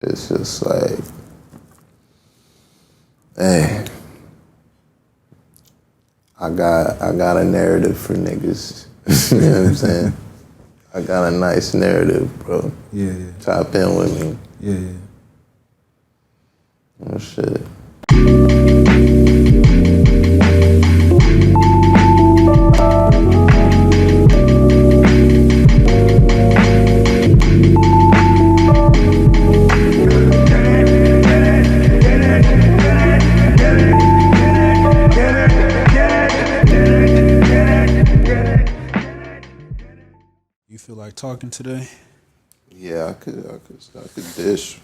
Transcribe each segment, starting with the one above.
It's just like, hey, I got a narrative for niggas. You know what I'm saying? I got a nice narrative, bro. Yeah. Tap in with me. Yeah. Oh shit. You feel like talking today? Yeah, I could dish. I could dish.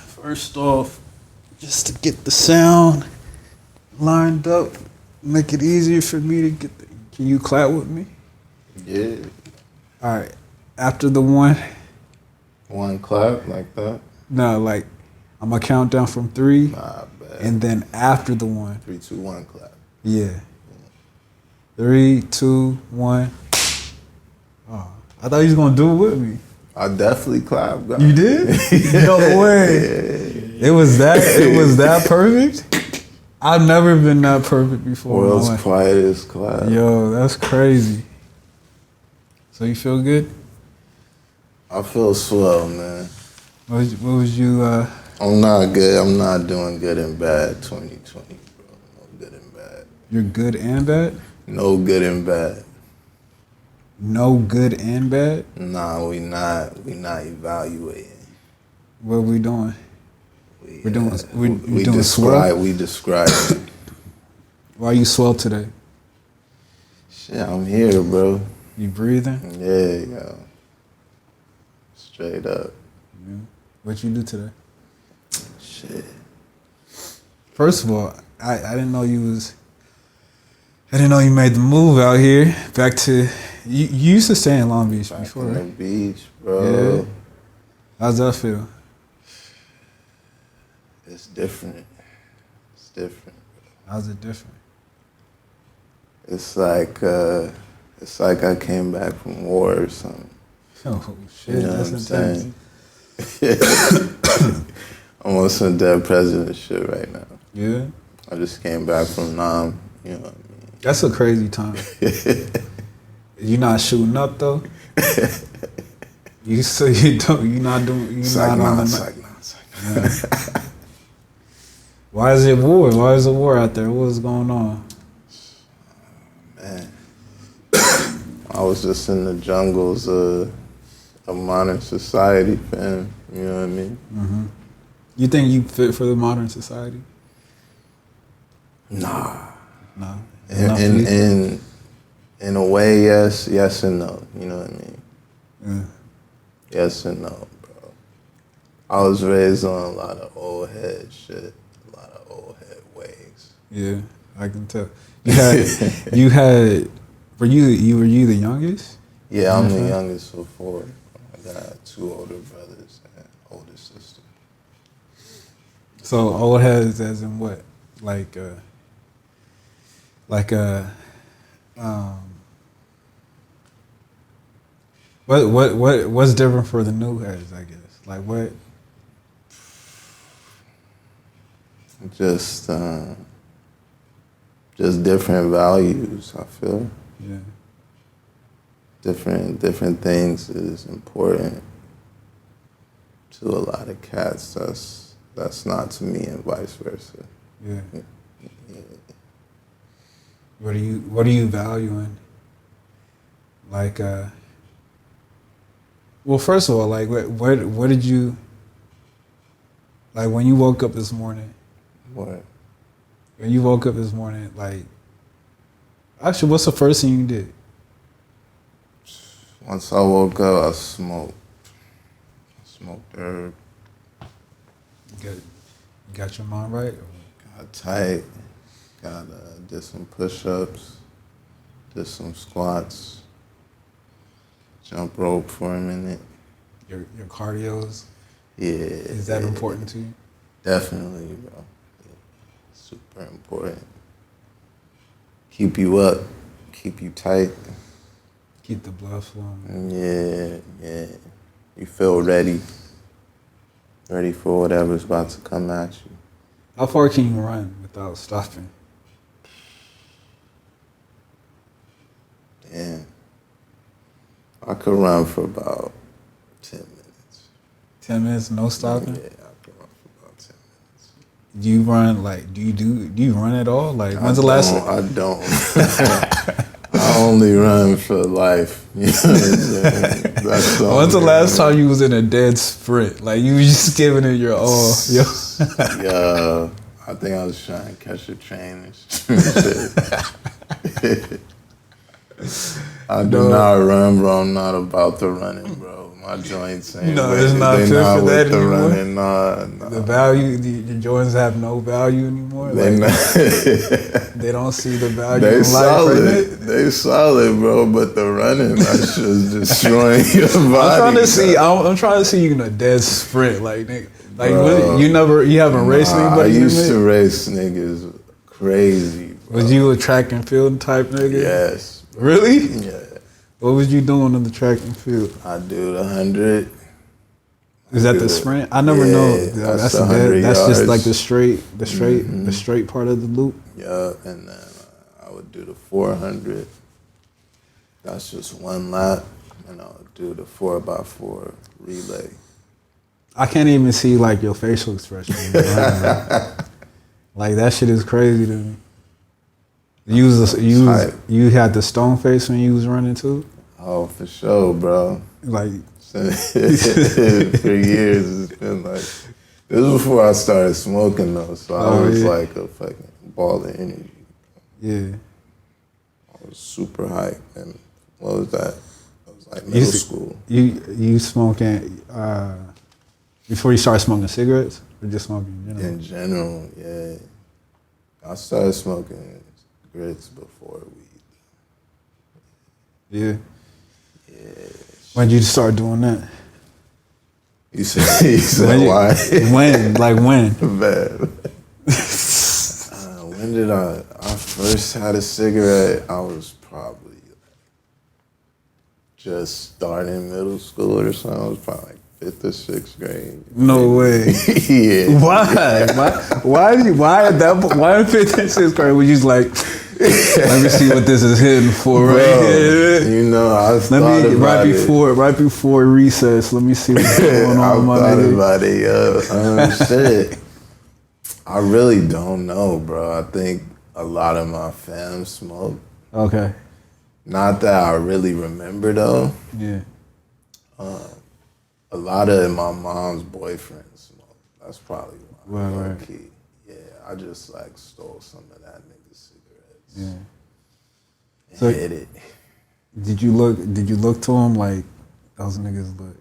First off, just to get the sound lined up, make it easier for me to get the... Can you clap with me? Yeah. All right. After the one... One clap like that? No, like, I'm going to count down from 3. Nah, bad. And then after the 1. 3, 2, 1 clap. Yeah. 3, 2, 1. Oh, I thought you was going to do it with me. I definitely clapped. God. You did? No way. It was that perfect? I've never been that perfect before. World's quietest clap. Yo, that's crazy. So you feel good? I feel swell, man. What was you I'm not good. I'm not doing good and bad 2020, bro. No good and bad. You're good and bad? No good and bad. No good and bad? Nah, we not evaluating. What are we doing? We doing swell? We describe. Why you swell today? Shit, I'm here, bro. You breathing? Yeah, yo. Straight up. Yeah. What you do today? Shit. First of all, I didn't know you made the move out here. Back to you used to stay in Long Beach before, Back in right? the beach, bro. Yeah. How's that feel? It's different. It's different. How's it different? It's like I came back from war or something. Oh shit, You know that's what I'm intense. I'm on some dead president shit right now. Yeah. I just came back from Nam, you know what I mean? That's a crazy time. You not shooting up though? You not on the... Why is it war? Why is it war out there? What is going on? Man. I was just in the jungles of modern society, fam. You know what I mean? Mm-hmm. You think you fit for the modern society? Nah. Nah. In a way, yes and no. You know what I mean? Yeah. Yes and no, bro. I was raised on a lot of old head shit, a lot of old head ways. Yeah, I can tell. Were you the youngest? Yeah, I'm the youngest of 4. I got 2 older brothers and an older sister. So old heads as in what? What's different for the new heads, I guess? Like what? Just different values, I feel. Yeah. Different things is important to a lot of cats. That's not to me, and vice versa. Yeah. What are you valuing? Like, well, first of all, like, what did you, like, when you woke up this morning? What? When you woke up this morning, like, actually, what's the first thing you did? Once I woke up, I smoked. Herb. You got your mind right? Got tight. Did some push-ups. Did some squats. Jump rope for a minute. Your cardio's? Yeah. Is that important to you? Definitely, bro. Yeah. Super important. keep you up, keep you tight. Keep the blood flowing. Yeah. You feel ready for whatever's about to come at you. How far can you run without stopping? Damn. I could run for about 10 minutes. 10 minutes, no stopping? Yeah, I could run for about 10 minutes. Do you run, like, do you run at all? Like, when's the last time? I don't. I only run for life. You know what I'm saying? That's When's the last time you was in a dead sprint? Like, you was just giving it your all. Yo. Yeah, I think I was trying to catch a train and shit. I do not run, bro. I'm not about the running, bro. My joints ain't. No, it's not fit for that anymore. Running. Nah. The value, the joints have no value anymore. They don't see the value they in solid. life. They solid, bro. But the running, that's just destroying your body. I'm trying to see you in a dead sprint, like nigga. Like bro, you haven't raced anybody. I used to race niggas crazy. Bro. Was you a track and field type nigga? Yes. Really? Yeah. What was you doing in the track and field? I do the 100. Is that the sprint? I never know. That's just like the straight part of the loop. Yeah, and then I would do the 400. That's just one lap, and I would do the 4x4 relay. I can't even see like your facial expression. Like that shit is crazy to me. You had the stone face when you was running too? Oh, for sure, bro. Like for years it's been like this was before I started smoking though, so I was like a fucking ball of energy. Yeah. I was super hyped, and what was that? I was like middle school. You smoking before you started smoking cigarettes or just smoking in general? In general, yeah. I started smoking cigarettes before weed. Yeah. When did you start doing that? You said why? When? Like when? Man. When did I first had a cigarette? I was probably just starting middle school or something. I was probably like 5th or 6th grade. No way. Yeah. Why in 5th and 6th grade was you just like, let me see what this is hitting for, bro, right here. You know, right before recess. Let me see what's going on. I thought about it, yo. Shit. I really don't know, bro. I think a lot of my fam smoke. Okay. Not that I really remember though. Yeah. A lot of my mom's boyfriends smoke. That's probably why. Right. Key. Yeah, I just like stole some of that nigga's cigarettes. Yeah. So hit it. Did you look to him like those niggas look?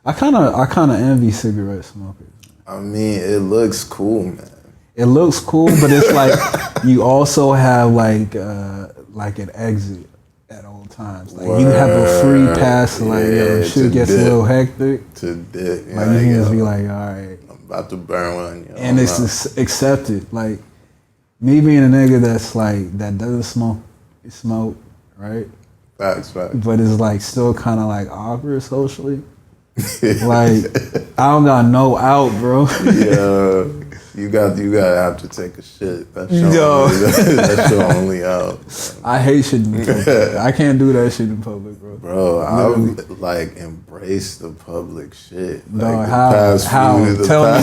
I kind of envy cigarette smokers. I mean, it looks cool, man. It looks cool, but it's like you also have like an exit at all times. Like you have a free pass. Like shit gets a little hectic. To dip, like you can just be like, all right, I'm about to burn one. And it's accepted. Like me being a nigga that's like that doesn't smoke, right? Facts. But it's like still kind of like awkward socially. Like I don't got no out, bro. Yeah, you gotta have to take a shit. That's your only out. I hate shit in public. I can't do that shit in public, bro. Bro, I've like embraced the public shit. No, like, how? Tell me.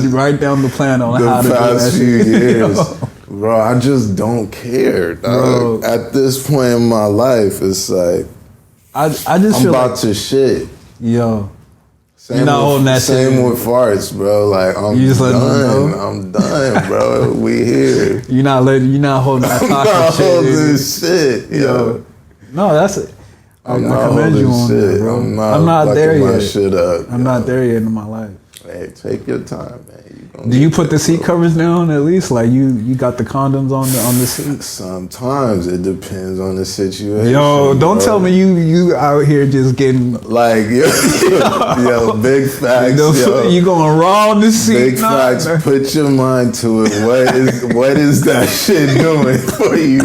Write down the plan on how to do that shit. The past few years. Bro, I just don't care, dog. At this point in my life, it's like I'm about to shit. Yo, same with farts, bro. Like I'm done. I'm done, bro. We here. You're not holding that toxic shit. I'm not holding shit, yo. No, that's it. I commend you on that, bro. I'm not there yet. My shit up, I'm not there yet in my life. Hey, take your time, man. You Do you put the seat covers down at least? Like you got the condoms on the seat? Sometimes it depends on the situation. Yo, don't tell me you out here just getting like yo, big facts. You going raw on the seat? Big facts. Put your mind to it. What is that shit doing for you?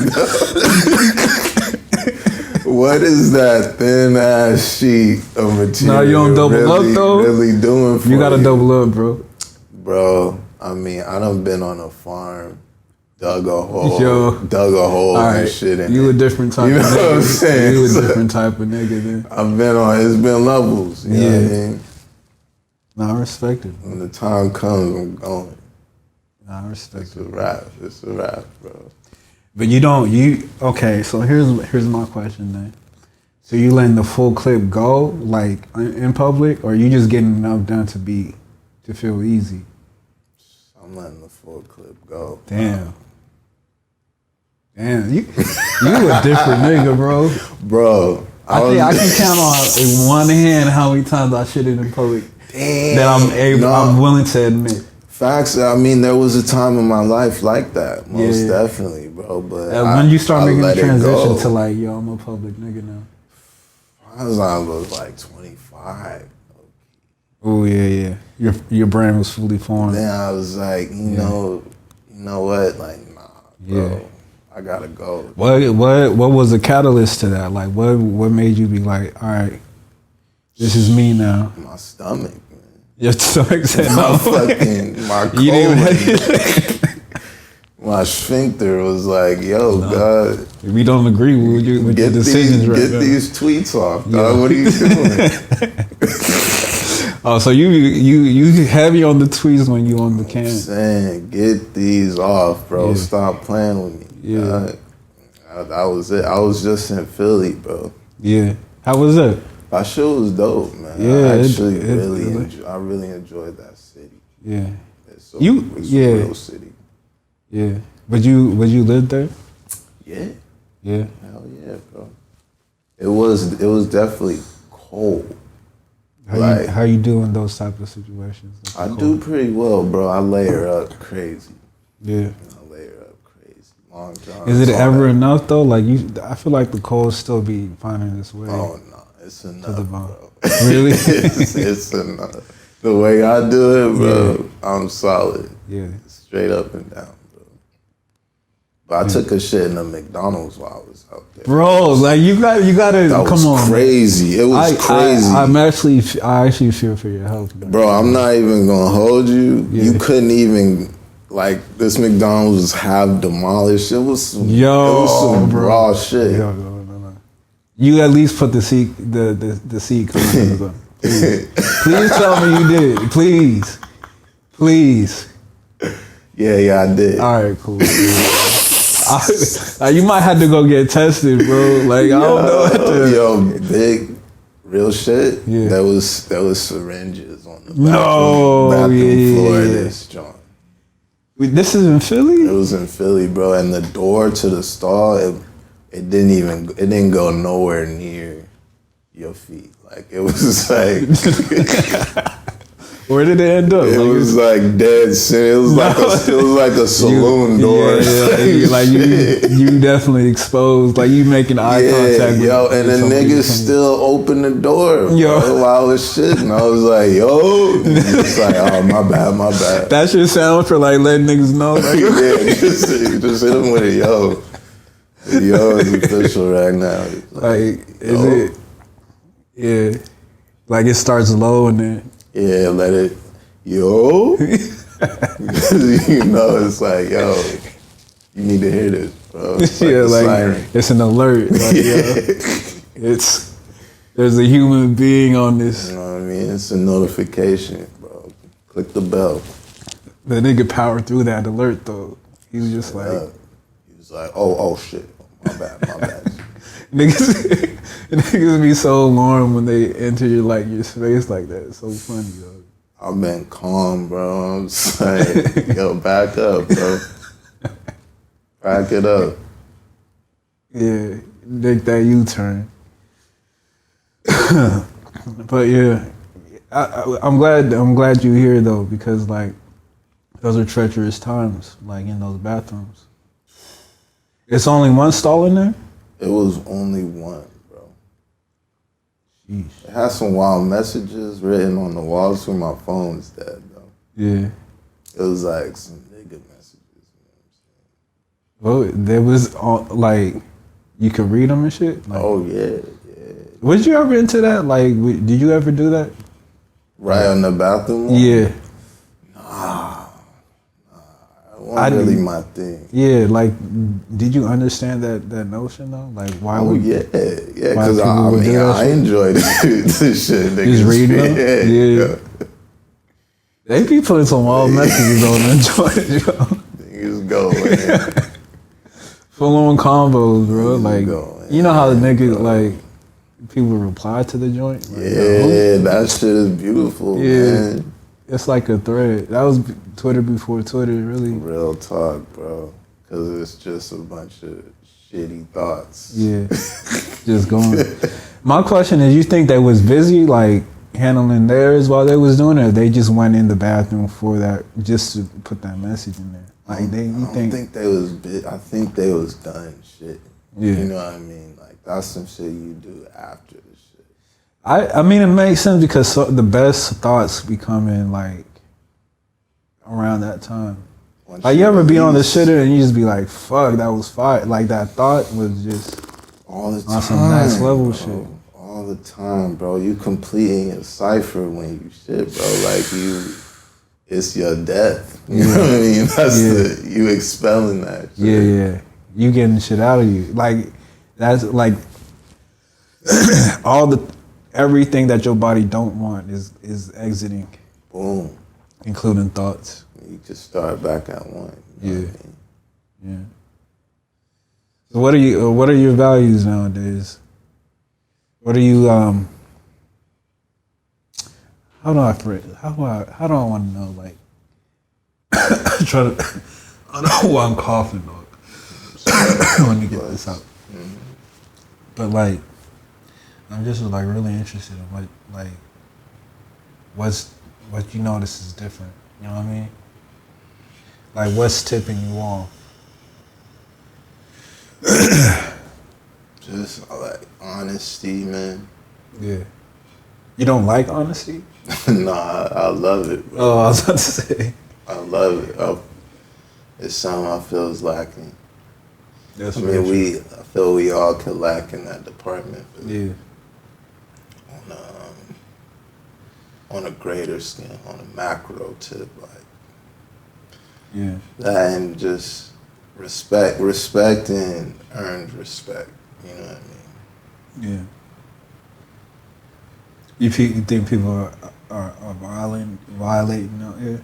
What is that thin ass sheet of material? No, you don't double up though. Really doing for you? You gotta double up, bro. Bro, I mean, I done been on a farm, dug a hole right. and shit. You a different type of nigga. You know what I'm saying? You a different type of nigga then. I've been on, it's been levels. You know what I mean? Nah, I respect it. When the time comes, I'm going. Nah, I respect it. It's a wrap, bro. But okay, so here's my question then. So you letting the full clip go, like, in public, or you just getting enough done to feel easy? I'm letting the full clip go. Damn, you a different nigga, bro. Bro, I think I can count on in one hand how many times I shitted in public that I'm willing to admit. Facts. I mean, there was a time in my life like that, most definitely, bro. But when you start making the transition to like, yo, I'm a public nigga now. I was like 25. Oh yeah. Your brand was fully formed. Then I was like, you know what? Like, nah, bro. I gotta go. What was the catalyst to that? Like, what made you be like, all right, this is me now? My stomach. Your stomach said no. My colon. My sphincter was like, yo, God. We don't agree with your decisions right now. Get these tweets off, dog. What are you doing? Oh, so you heavy on the tweets when you on the can. I'm saying, get these off, bro. Stop playing with me. Yeah. That was it. I was just in Philly, bro. Yeah. How was it? That shit was dope, man. Yeah, I really enjoyed that city. Yeah. It's a real city. Yeah. Would you live there? Yeah. Yeah. Hell yeah, bro. It was definitely cold. How you do in those type of situations? I do pretty well, bro. I layer up crazy. Yeah. I layer up crazy. Long time. Is it ever enough though? Like I feel like the cold still be finding its way. Oh no, it's enough, to the bone. bro. Really? it's enough. The way I do it, bro, I'm solid. Yeah. Straight up and down, bro. But I took a shit in a McDonald's while I was out there. Bro, like you gotta that come on. Crazy. It was crazy. I actually feel for your health, man. Bro, I'm not even gonna hold you. Yeah. You couldn't even this McDonald's was half demolished. It was some raw shit. Yo. You at least put the seat covers on. Please tell me you did. Please. Yeah, I did. All right, cool. You might have to go get tested, bro. Like, I don't know. Yo, big, real shit. Yeah. There was syringes on the bathroom floor of this joint. This is in Philly? It was in Philly, bro. And the door to the stall, it didn't go nowhere near your feet. Like, it was like... Where did it end up? It was like dead center. It was like a saloon door. Yeah, like you definitely exposed. Like you making eye contact. Yo, and the nigga still opened the door. Yo, bro, while I was shitting, I was like, yo. It's like, oh, my bad. That should sound for like letting niggas know. Like, just hit him with it, yo. Yo is official right now. Like, is it? Yeah. Like it starts low and then. Yeah, let it, yo. It's like, yo, you need to hear this, bro. It's it's an alert. Like, there's a human being on this. You know what I mean? It's a notification, bro. Click the bell. The nigga powered through that alert though. He was just like, he was like, oh shit, my bad. Niggas be so alarmed when they enter your space like that. It's so funny, though. I've been calm, bro. I'm just like, yo, back up, bro. Back it up. Yeah, make that U-turn. But yeah, I'm glad you're here though, because like Those are treacherous times, like in those bathrooms. It's only one stall in there? It was only one, bro. Sheesh. It had some wild messages written on the walls where my phone's dead, though. Yeah. It was like some nigga messages. Well, there was like you could read them and shit. Like, Oh yeah. Was you ever into that? Like, did you ever do that? Right on the bathroom wall? Yeah. It wasn't really my thing. Yeah, like, did you understand that notion though? Like, why would? Yeah, because I enjoyed this shit. Niggas. Just reading them? Yeah. They be putting some wild messages on the joint, yo. Niggas go, man. Full on combos, bro. Like, you know how the nigga, bro. like, people reply to the joint? Like, yeah, that shit is beautiful, man. It's like a thread. That was Twitter before Twitter, really. Real talk, bro. Because it's just a bunch of shitty thoughts. Yeah. Just going. My question is, you think they was busy, like, handling theirs while they was doing it, or they just went in the bathroom for that, just to put that message in there? Like, I think they was I think they was done shit. Yeah. You know what I mean? Like, that's some shit you do after the shit. I mean, it makes sense because the best thoughts be coming, like, around that time. Like, you ever be on the shitter and you just be like, fuck, that was fire. Like, that thought was just all the time, on some next level shit. All the time, bro. You completing a cipher when you shit, bro. Like, it's your death. You know what I mean? That's you expelling that shit. Yeah. You getting shit out of you. Like, that's like everything that your body don't want is exiting. Boom. Including thoughts. You just start back at one. You know what I mean? Yeah. So what are your values nowadays? What are you how do I want to know, like, I don't know why I'm coughing, dog. Let me get this out. Mm-hmm. But, like, I'm just, like, really interested in what you notice is different. You know what I mean? Like, what's tipping you off? Just like honesty, man. Yeah. You don't like honesty? Nah, I love it, bro. Oh, I was about to say. I love it. It's something I feel is lacking. That's I feel we all could lack in that department. Yeah. On a greater scale, on a macro tip, like. Yeah. That and just respect and earned respect. You know what I mean? Yeah. You think people are violating out here?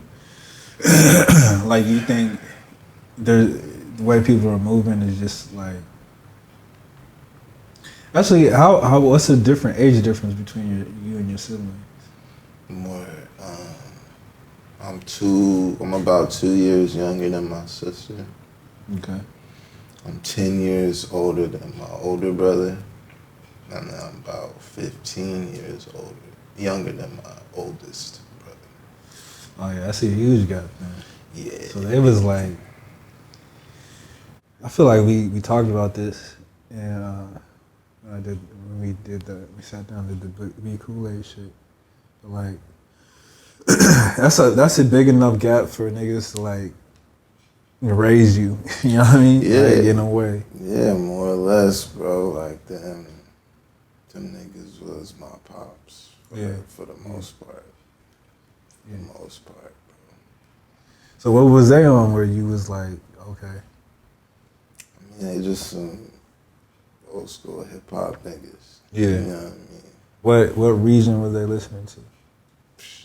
Like, you think the way people are moving is just like. Actually, what's the different age difference between you and your siblings? More. I'm about 2 years younger than my sister. Okay. I'm 10 years older than my older brother, and I'm about 15 years younger than my oldest brother. Oh yeah, I see a huge gap, man. Yeah. So it was like, I feel like we talked about this, and we sat down and did the Be Kool-Aid shit. But, like, that's a big enough gap for niggas to, like, raise you. You know what I mean? Yeah. Like, in a way. Yeah, more or less, bro. Like, them niggas was my pops. For the most part. For the most part, bro. So what was they on where you was like, okay? I mean, they just some old school hip hop niggas. Yeah. You know what I mean? What region were they listening to?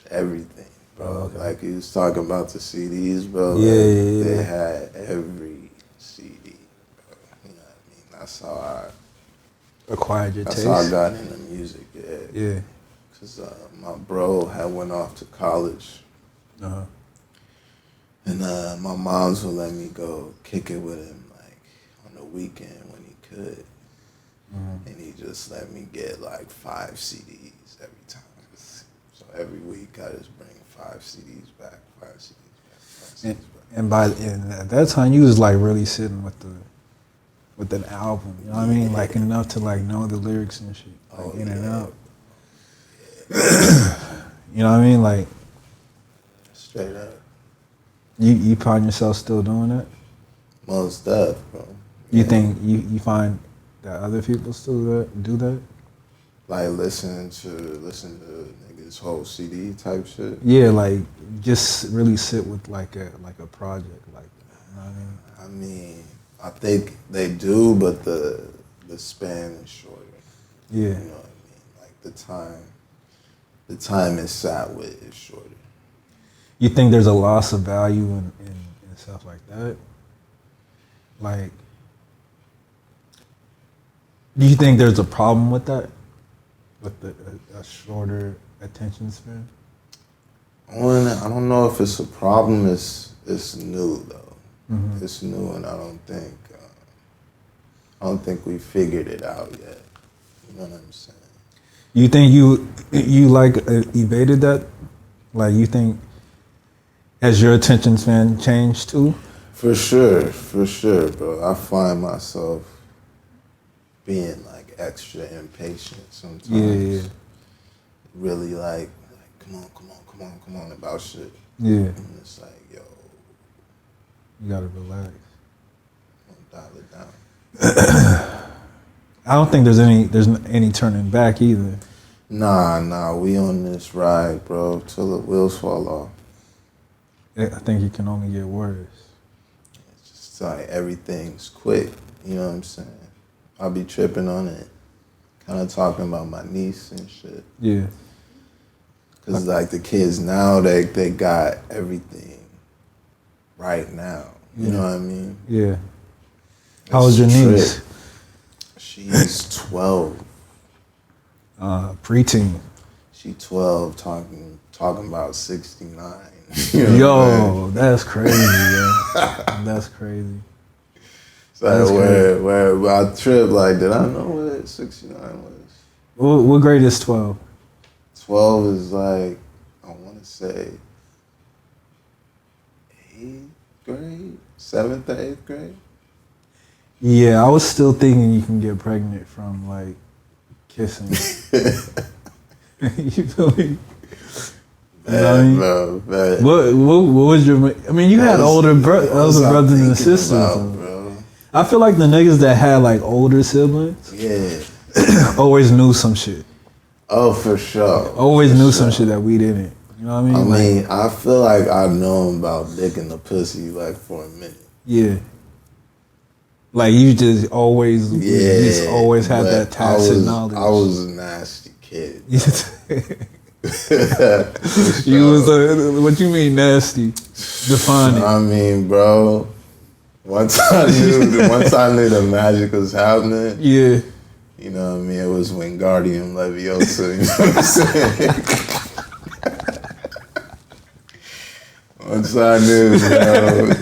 Everything, bro. Oh, okay. Like, you was talking about the CDs, bro. Yeah. They had every CD, bro. You know what I mean? That's how I acquired your taste. That's how I got into music. Yeah. Cause my bro had went off to college. Uh-huh. And my moms would let me go kick it with him, like, on the weekend when he could. Mm-hmm. And he just let me get like 5 CDs every time. So every week I just bring 5 CDs back, 5 CDs back. And at that time, you was like really sitting with an album. You know what I mean? Like enough to like know the lyrics and shit, like in and out. You know what I mean? Like straight up. You find yourself still doing that? Most stuff, bro. You think you find that other people still do that? Like listen to niggas whole CD type shit. Yeah, like just really sit with like a project like that. You know what I mean? I mean, I think they do, but the span is shorter. Yeah. You know what I mean? Like the time it's sat with is shorter. You think there's a loss of value in stuff like that? Like, do you think there's a problem with that? With a shorter attention span? I don't know if it's a problem. It's new though. Mm-hmm. It's new, and I don't think we figured it out yet. You know what I'm saying? You think you like evaded that? Like you think has your attention span changed too? For sure, bro. I find myself being like extra impatient sometimes. Yeah. Really like come on about shit. Yeah. And it's like, yo, you gotta relax. Dial it down. I don't think there's any turning back either. Nah, we on this ride, bro, till the wheels fall off. I think it can only get worse. It's just like everything's quick, you know what I'm saying? I'll be tripping on it, kind of talking about my niece and shit. Yeah. Cause like the kids now, they got everything right now. You know what I mean? Yeah. How old's your niece? She's 12. Preteen. She 12, talking about 69. Yo, that's crazy, yo. That's crazy. So where I tripped, like, did I know what 69 was? What grade is 12? 12 is like, I want to say 8th grade, 7th or 8th grade. Yeah, I was still thinking you can get pregnant from like kissing. You feel me? Bro. What was your? I mean, you had older brothers and sisters. Bro. I feel like the niggas that had like older siblings, always knew some shit. Oh, for sure. Always knew some shit that we didn't. You know what I mean? I feel like I've known about dick in the pussy like for a minute. Yeah. Like you just always had that tacit knowledge. I was a nasty kid. You was what you mean nasty? Define it. I mean, bro. Once I knew the magic was happening. Yeah. You know what I mean? It was Wingardium Leviosa. You know what I'm saying? Once I knew, bro,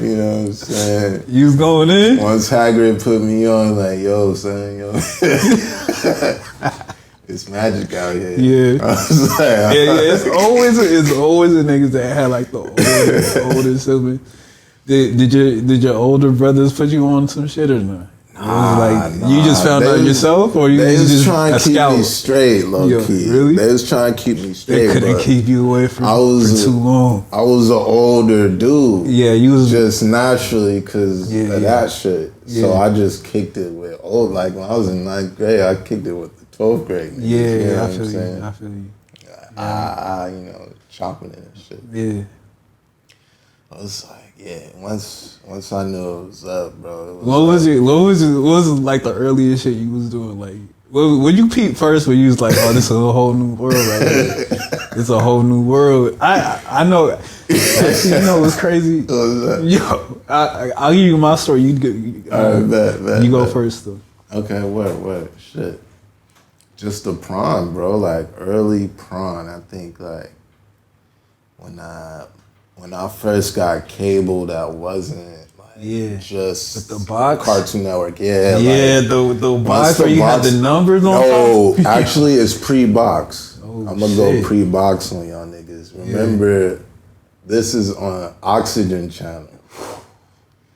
you know what I'm saying? You was going in? Once Hagrid put me on, like, yo, son, yo. It's magic out here. Yeah. I was like, It's always the niggas that had like the older siblings. Did your older brothers put you on some shit or not? Nah. You just found out yourself, or you they was just trying to keep me straight, low key. Really? They was trying to keep me straight. They couldn't keep you away for too long. I was an older dude. Yeah, you was just naturally because of that shit. Yeah. So I just kicked it with like when I was in 9th grade, I kicked it with the 12th grade. Niggas, yeah, you know I feel you. You know, chopping it and shit. Yeah. I was like, once I knew it was up, bro. What was like the earliest shit you was doing? Like, when you peep first, when you was like, oh, this is a whole new world right here. It's a whole new world. I know. Actually, you know what's crazy? What was that? Yo, I'll give you my story. You go first though. Okay, what? Shit. Just the prawn, bro. Like early prawn. I think like when I first got cable, that wasn't like just with the box Cartoon Network. The box where you had the numbers on. No, actually, it's pre-box. Oh, I'm gonna go pre-box on y'all niggas. Remember This is on Oxygen Channel.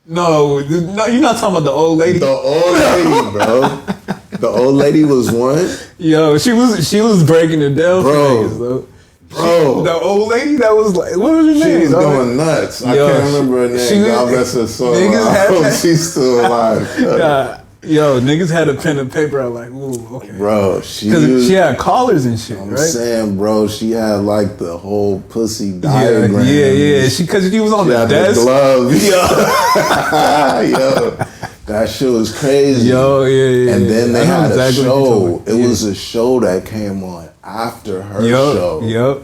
No, you're not talking about the old lady. The old lady, bro. The old lady was one. Yo, she was breaking it down for niggas, though. Bro, the old lady that was like, what was her name? She was going nuts. I can't remember her name. God bless her soul. She's still alive. Yo, niggas had a pen and paper. I'm like, ooh, okay. Bro, because she had collars and shit, I'm right? saying, bro, she had like the whole pussy diagram. Yeah. Because she was on the desk. The gloves. Yo, that shit was crazy. Yo, yeah. And then they had a show. It was a show that came on after her show. Yep.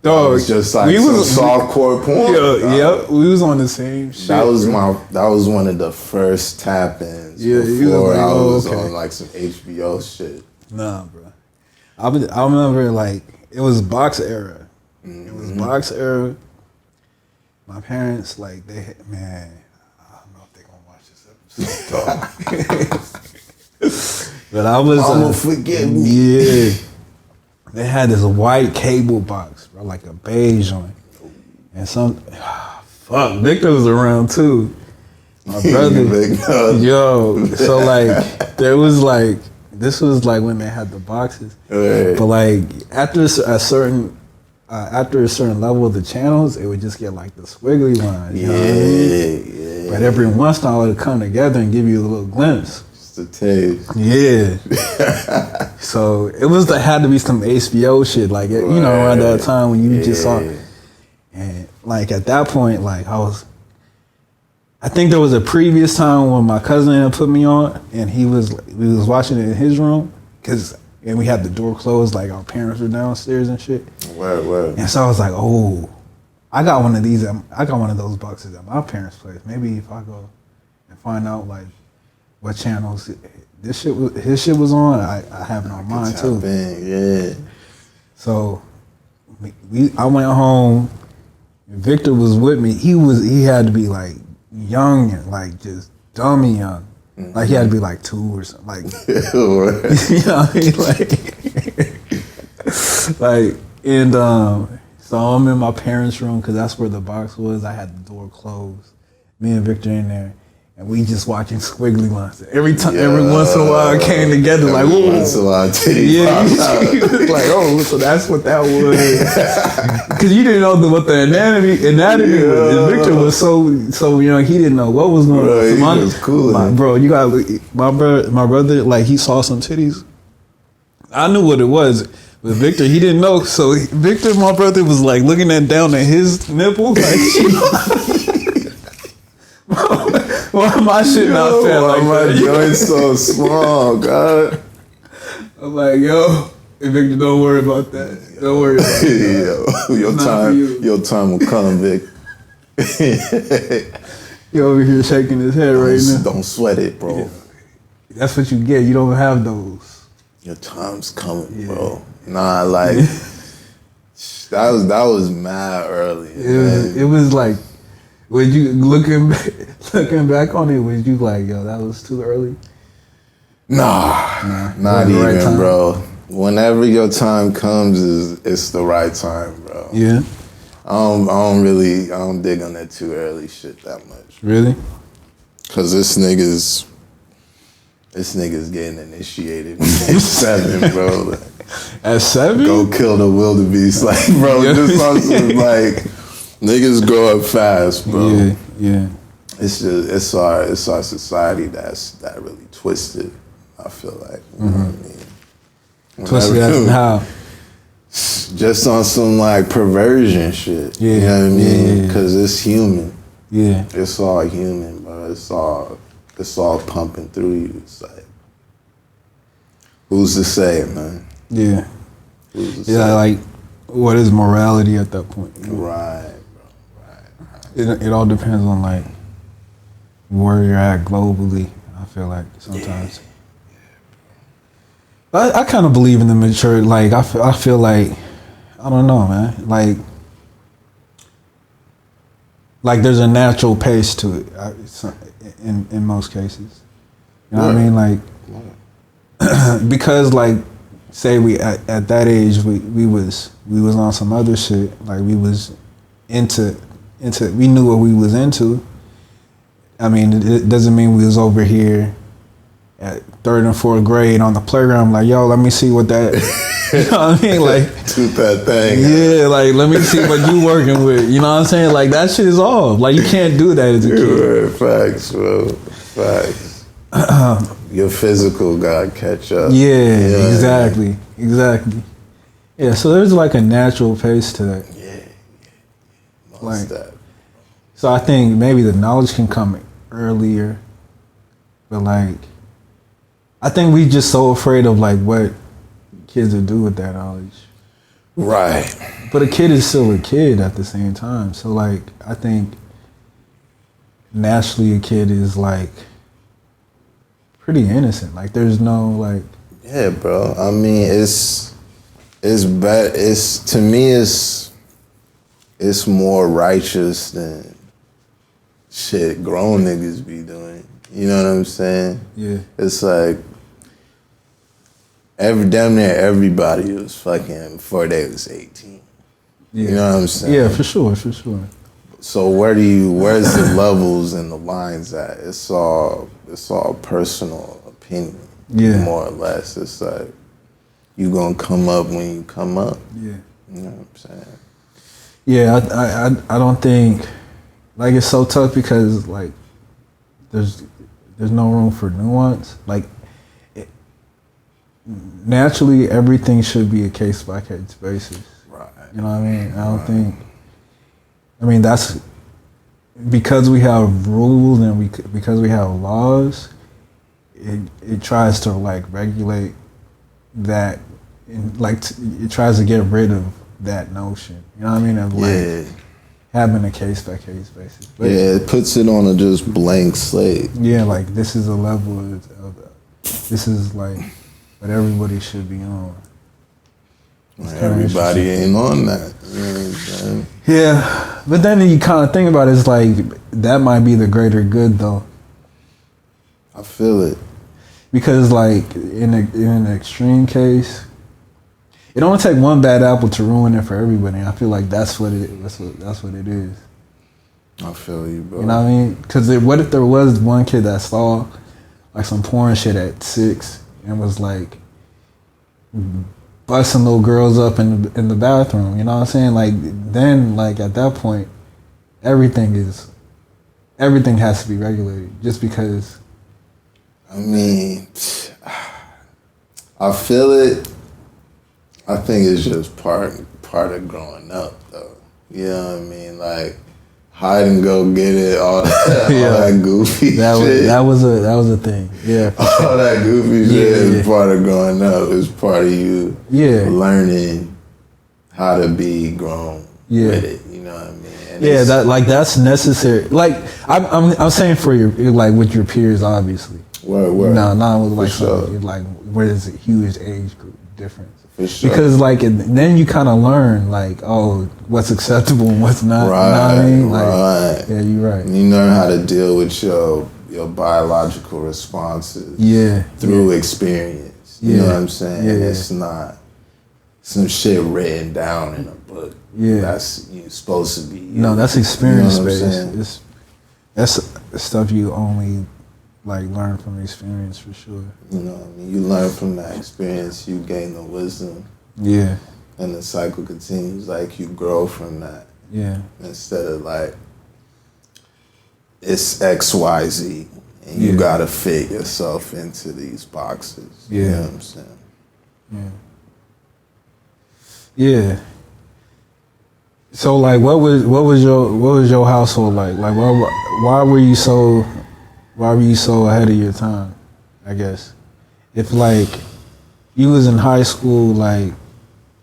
Dog, it was just like softcore porn. Yep, we was on the same shit. That was one of the first tap-ins. Yeah, before I was on like some HBO shit. Nah, bro. I remember like it was box era. Mm-hmm. It was box era. My parents like I don't know if they gonna watch this episode. But I was Mama forgive me. Yeah. They had this white cable box, bro, like a beige one. And Victor was around too. My brother. Yo, so like, this was like when they had the boxes. Right. But like, after a certain level of the channels, it would just get like the squiggly lines. You know what I mean? Yeah. But every once in a while it would come together and give you a little glimpse. The taste. Yeah. So it had to be some HBO shit, like around that time when you just saw it. And like at that point, like I think there was a previous time when my cousin put me on, and we was watching it in his room, and we had the door closed, like our parents were downstairs and shit. Word. And so I was like, oh, I got one of those boxes at my parents' place. Maybe if I go and find out like what channels his shit was on, I have it on mine too. Yeah. So I went home. Victor was with me. He had to be like young and like just dummy young. Mm-hmm. Like he had to be like 2 or something. Like you know what I mean? Like and so I'm in my parents' room because that's where the box was. I had the door closed. Me and Victor in there. And we just watching squiggly lines. Every once in a while it came together like, whoa. Once in a while titty popped out. Like, oh, so that's what that was. Because you didn't know what the anatomy was. And Victor was so young, he didn't know what was going on. He was cool. My brother, like he saw some titties. I knew what it was. But Victor, he didn't know. So Victor, my brother, was like looking down at his nipple. Like, why my shit not fat like my that? joint's so small, God. I'm like, yo, Victor, don't worry about that. Don't worry about that. Your time will come, Vic. You over here shaking his head right now. Don't sweat it, bro. Yeah. That's what you get. You don't have those. Your time's coming, bro. Nah, like that was mad early. It was like. Was you looking back on it? Was you like, yo, that was too early? Nah, not even, right, bro. Whenever your time comes, it's the right time, bro. Yeah. I don't dig on that too early shit that much. Really? Cause this nigga's getting initiated at 7, bro. Like, at 7? Go kill the wildebeest, like, bro. This also like. Niggas grow up fast, bro. Yeah. It's our society that really twisted. I feel like, you know what I mean. Twisted as how? Just on some like perversion shit. Yeah. You know what I mean? Because it's human. Yeah. It's all human, bro. It's all pumping through you. It's like, who's to say, man? Yeah. Who's to say? Like, what is morality at that point? Right. It all depends on like where you're at globally. I feel like sometimes. Yeah. I kind of believe in the maturity. Like I feel like I don't know, man. Like there's a natural pace to it. In most cases, you know what I mean? Like because like say we at that age we was on some other shit. Like we was into we knew what we was into. I mean, it doesn't mean we was over here at 3rd and 4th grade on the playground like, yo, let me see what that, you know what I mean? Like, toot that thing. Yeah, like, let me see what you working with. You know what I'm saying? Like, that shit is off. Like, you can't do that as a kid. Facts, bro. Facts. Your physical gotta catch up. Yeah, exactly. Yeah, so there's like a natural pace to that. Yeah. Like, so I think maybe the knowledge can come earlier, but like, I think we just so afraid of like what kids will do with that knowledge. Right. But a kid is still a kid at the same time. So like, I think naturally a kid is like pretty innocent. Like, there's no like. Yeah, bro. I mean, it's bad. To me, it's more righteous than shit grown niggas be doing. You know what I'm saying? Yeah. It's like damn near everybody was fucking before they was 18. Yeah. You know what I'm saying? Yeah, for sure. So where's the levels and the lines at? It's all personal opinion. Yeah. More or less. It's like you gonna come up when you come up. Yeah. You know what I'm saying? Yeah, I don't think, like, it's so tough because like there's no room for nuance. Like, naturally everything should be a case by case basis. Right. You know what I mean? I don't think. I mean, that's because we have rules and because we have laws. It tries to like regulate that, and like it tries to get rid of that notion. You know what I mean? Of like having a case by case basis. But yeah, it puts it on a just blank slate. Yeah, like this is a level of this is like what everybody should be on. Everybody ain't on that. You know what I'm saying? Yeah, but then you kind of think about it, it's like that might be the greater good though. I feel it. Because like in an extreme case, it only take one bad apple to ruin it for everybody. I feel like that's what it is. I feel you, bro. You know what I mean? Because what if there was one kid that saw like some porn shit at 6 and was like busting little girls up in the bathroom? You know what I'm saying? Like, then like at that point, everything has to be regulated just because. I mean, I feel it. I think it's just part of growing up, though. You know what I mean? Like, hide and go get it, all that, yeah. all that goofy shit. That was a thing. Yeah. All that goofy shit is part of growing up. It's part of you learning how to be grown with it. You know what I mean? And that's necessary. Like, I'm saying for your, like, with your peers, obviously. Word. No, with like sure. Like where there's a huge age group difference. For sure. Because like then you kind of learn like, oh, what's acceptable and what's not. Right. You know what I mean? Like, right. Yeah, you're right. You learn how to deal with your biological responses. Yeah. Through experience. You know what I'm saying? Yeah. It's not some shit written down in a book. Yeah. That's supposed to be. No, that's experience based. It's That's stuff you only like learn from experience for sure. You know what I mean? You learn from that experience, you gain the wisdom. Yeah. And the cycle continues, like you grow from that. Yeah. Instead of like, it's XYZ and you gotta fit yourself into these boxes. Yeah. You know what I'm saying? Yeah. So like what was your household like? Like why were you so ahead of your time, I guess? If like you was in high school like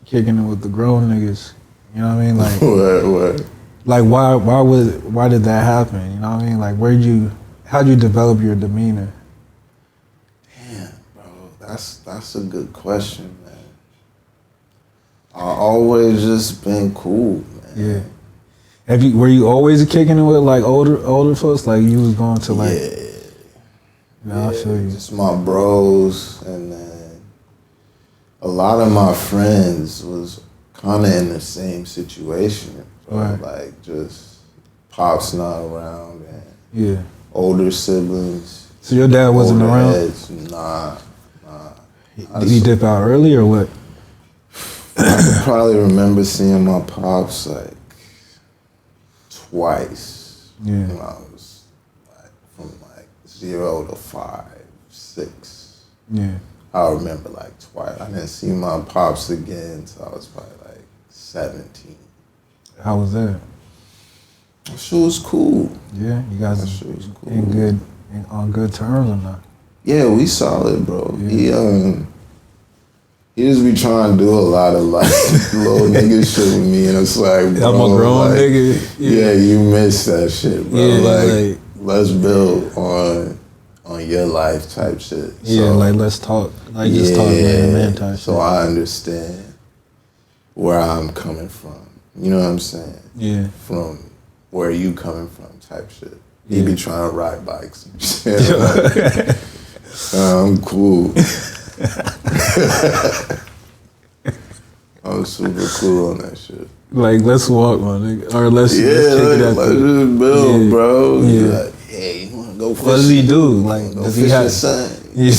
kicking it with the grown niggas, you know what I mean? Like what? Like why did that happen? You know what I mean? Like how'd you develop your demeanor? Damn, bro, that's a good question, man. I always just been cool, man. Yeah. Were you always kicking it with like older folks? Like you was going to like I feel you. Just my bros, and then a lot of my friends was kind of in the same situation. Right. Like, just pops not around and Yeah. older siblings. So your dad wasn't older around? heads. Nah. Did he dip out early or what? I could probably remember seeing my pops like twice. Yeah. When I was like from like 0 to 5, 6. Yeah. I remember like twice. I didn't see my pops again until I was probably like 17. How was that? That shit was cool. Yeah, you guys That shit was cool. on good terms or not? Yeah, we solid, bro. Yeah. He just be trying to do a lot of like little nigga shit with me, and it's like, bro, I'm a grown like, nigga. Yeah, you miss that shit, bro. Yeah, like let's build on your life type shit. Yeah, so, like let's talk. Like just talk man to man type shit. So I understand where I'm coming from. You know what I'm saying? Yeah. From where you coming from type shit. Yeah. He be trying to ride bikes and shit. Like, I'm cool. I'm super cool on that shit. Like, let's walk, my nigga. Or let's kick it out. Let's just build, Yeah. bro. Like, hey, you wanna go fish? What does he do? Like, Go does fish he have your son? Yeah.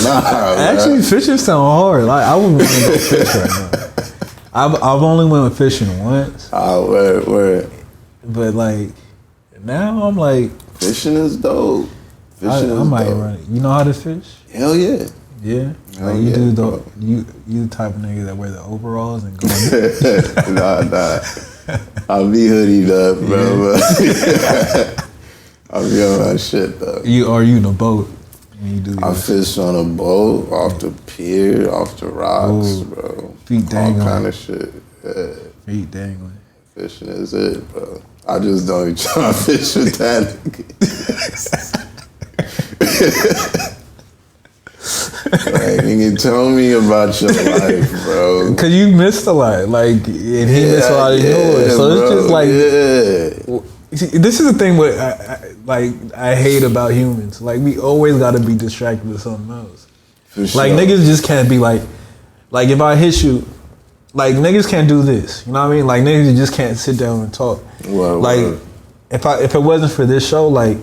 Nah, Actually, fishing sound hard. Like, I wouldn't want to go fish right now. I've only went fishing once. Where? But like, now I'm like, Fishing is dope. I might run it. You know how to fish? Hell yeah. Yeah. Hell Like you yeah, do the bro. you the type of nigga that wear the overalls and go. Nah. I'll be hoodied up, bro. Yeah. I'll be on my shit though. Are you in a boat? When you do I fish on a boat, off the pier, off the rocks, Ooh. bro. Feet dangling. All kind of shit. Yeah. Feet dangling. Fishing is it, bro. I just don't even try to fish with that nigga. Like, nigga, tell me about your life, bro. Cause you missed a lot, like, and he missed a lot of yours. So it's just like, see, this is the thing. What I hate about humans. Like, we always got to be distracted with something else. For sure. Like, niggas just can't be like if I hit you, like, niggas can't do this. You know what I mean? Like, niggas just can't sit down and talk. Word. If it wasn't for this show, like,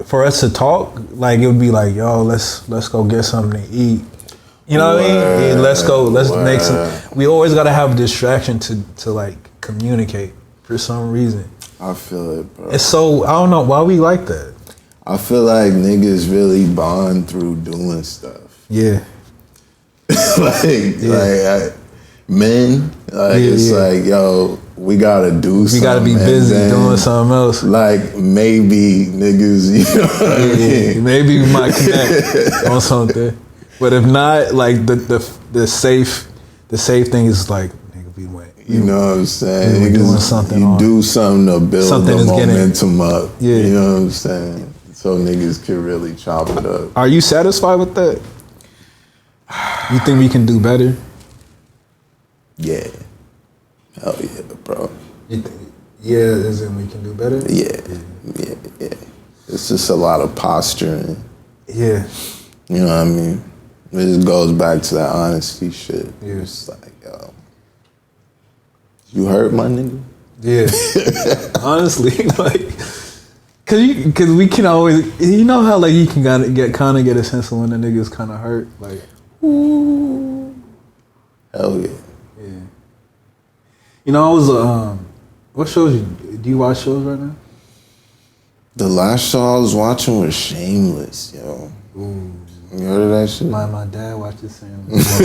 for us to talk, like, it would be like, yo, let's go get something to eat. You know what I mean? Yeah, let's make some. We always gotta have a distraction to like communicate for some reason. I feel it, bro. It's so, I don't know why we like that. I feel like niggas really bond through doing stuff. Yeah. Men, it's like, yo, we gotta do something. We gotta be busy doing something else. Like, maybe niggas, you know what I mean? Maybe we might connect on something. But if not, like, the safe thing is like, nigga, we went. You know what I'm saying? We doing something. You do something to build something the momentum up. Yeah. You know what I'm saying? So niggas can really chop it up. Are you satisfied with that? You think we can do better? Yeah. Hell yeah, bro. Yeah, as in we can do better? Yeah. It's just a lot of posturing. Yeah. You know what I mean? It just goes back to that honesty shit. Yeah. It's like, yo, you hurt my nigga? Yeah. Honestly, like, cause we can always, you know how like you can get a sense of when a nigga's kind of hurt, like, ooh. Hell yeah. Yeah. You know, I was what shows do you watch shows right now? The last show I was watching was Shameless, yo. Ooh. You heard of that shit? My dad watches Shameless.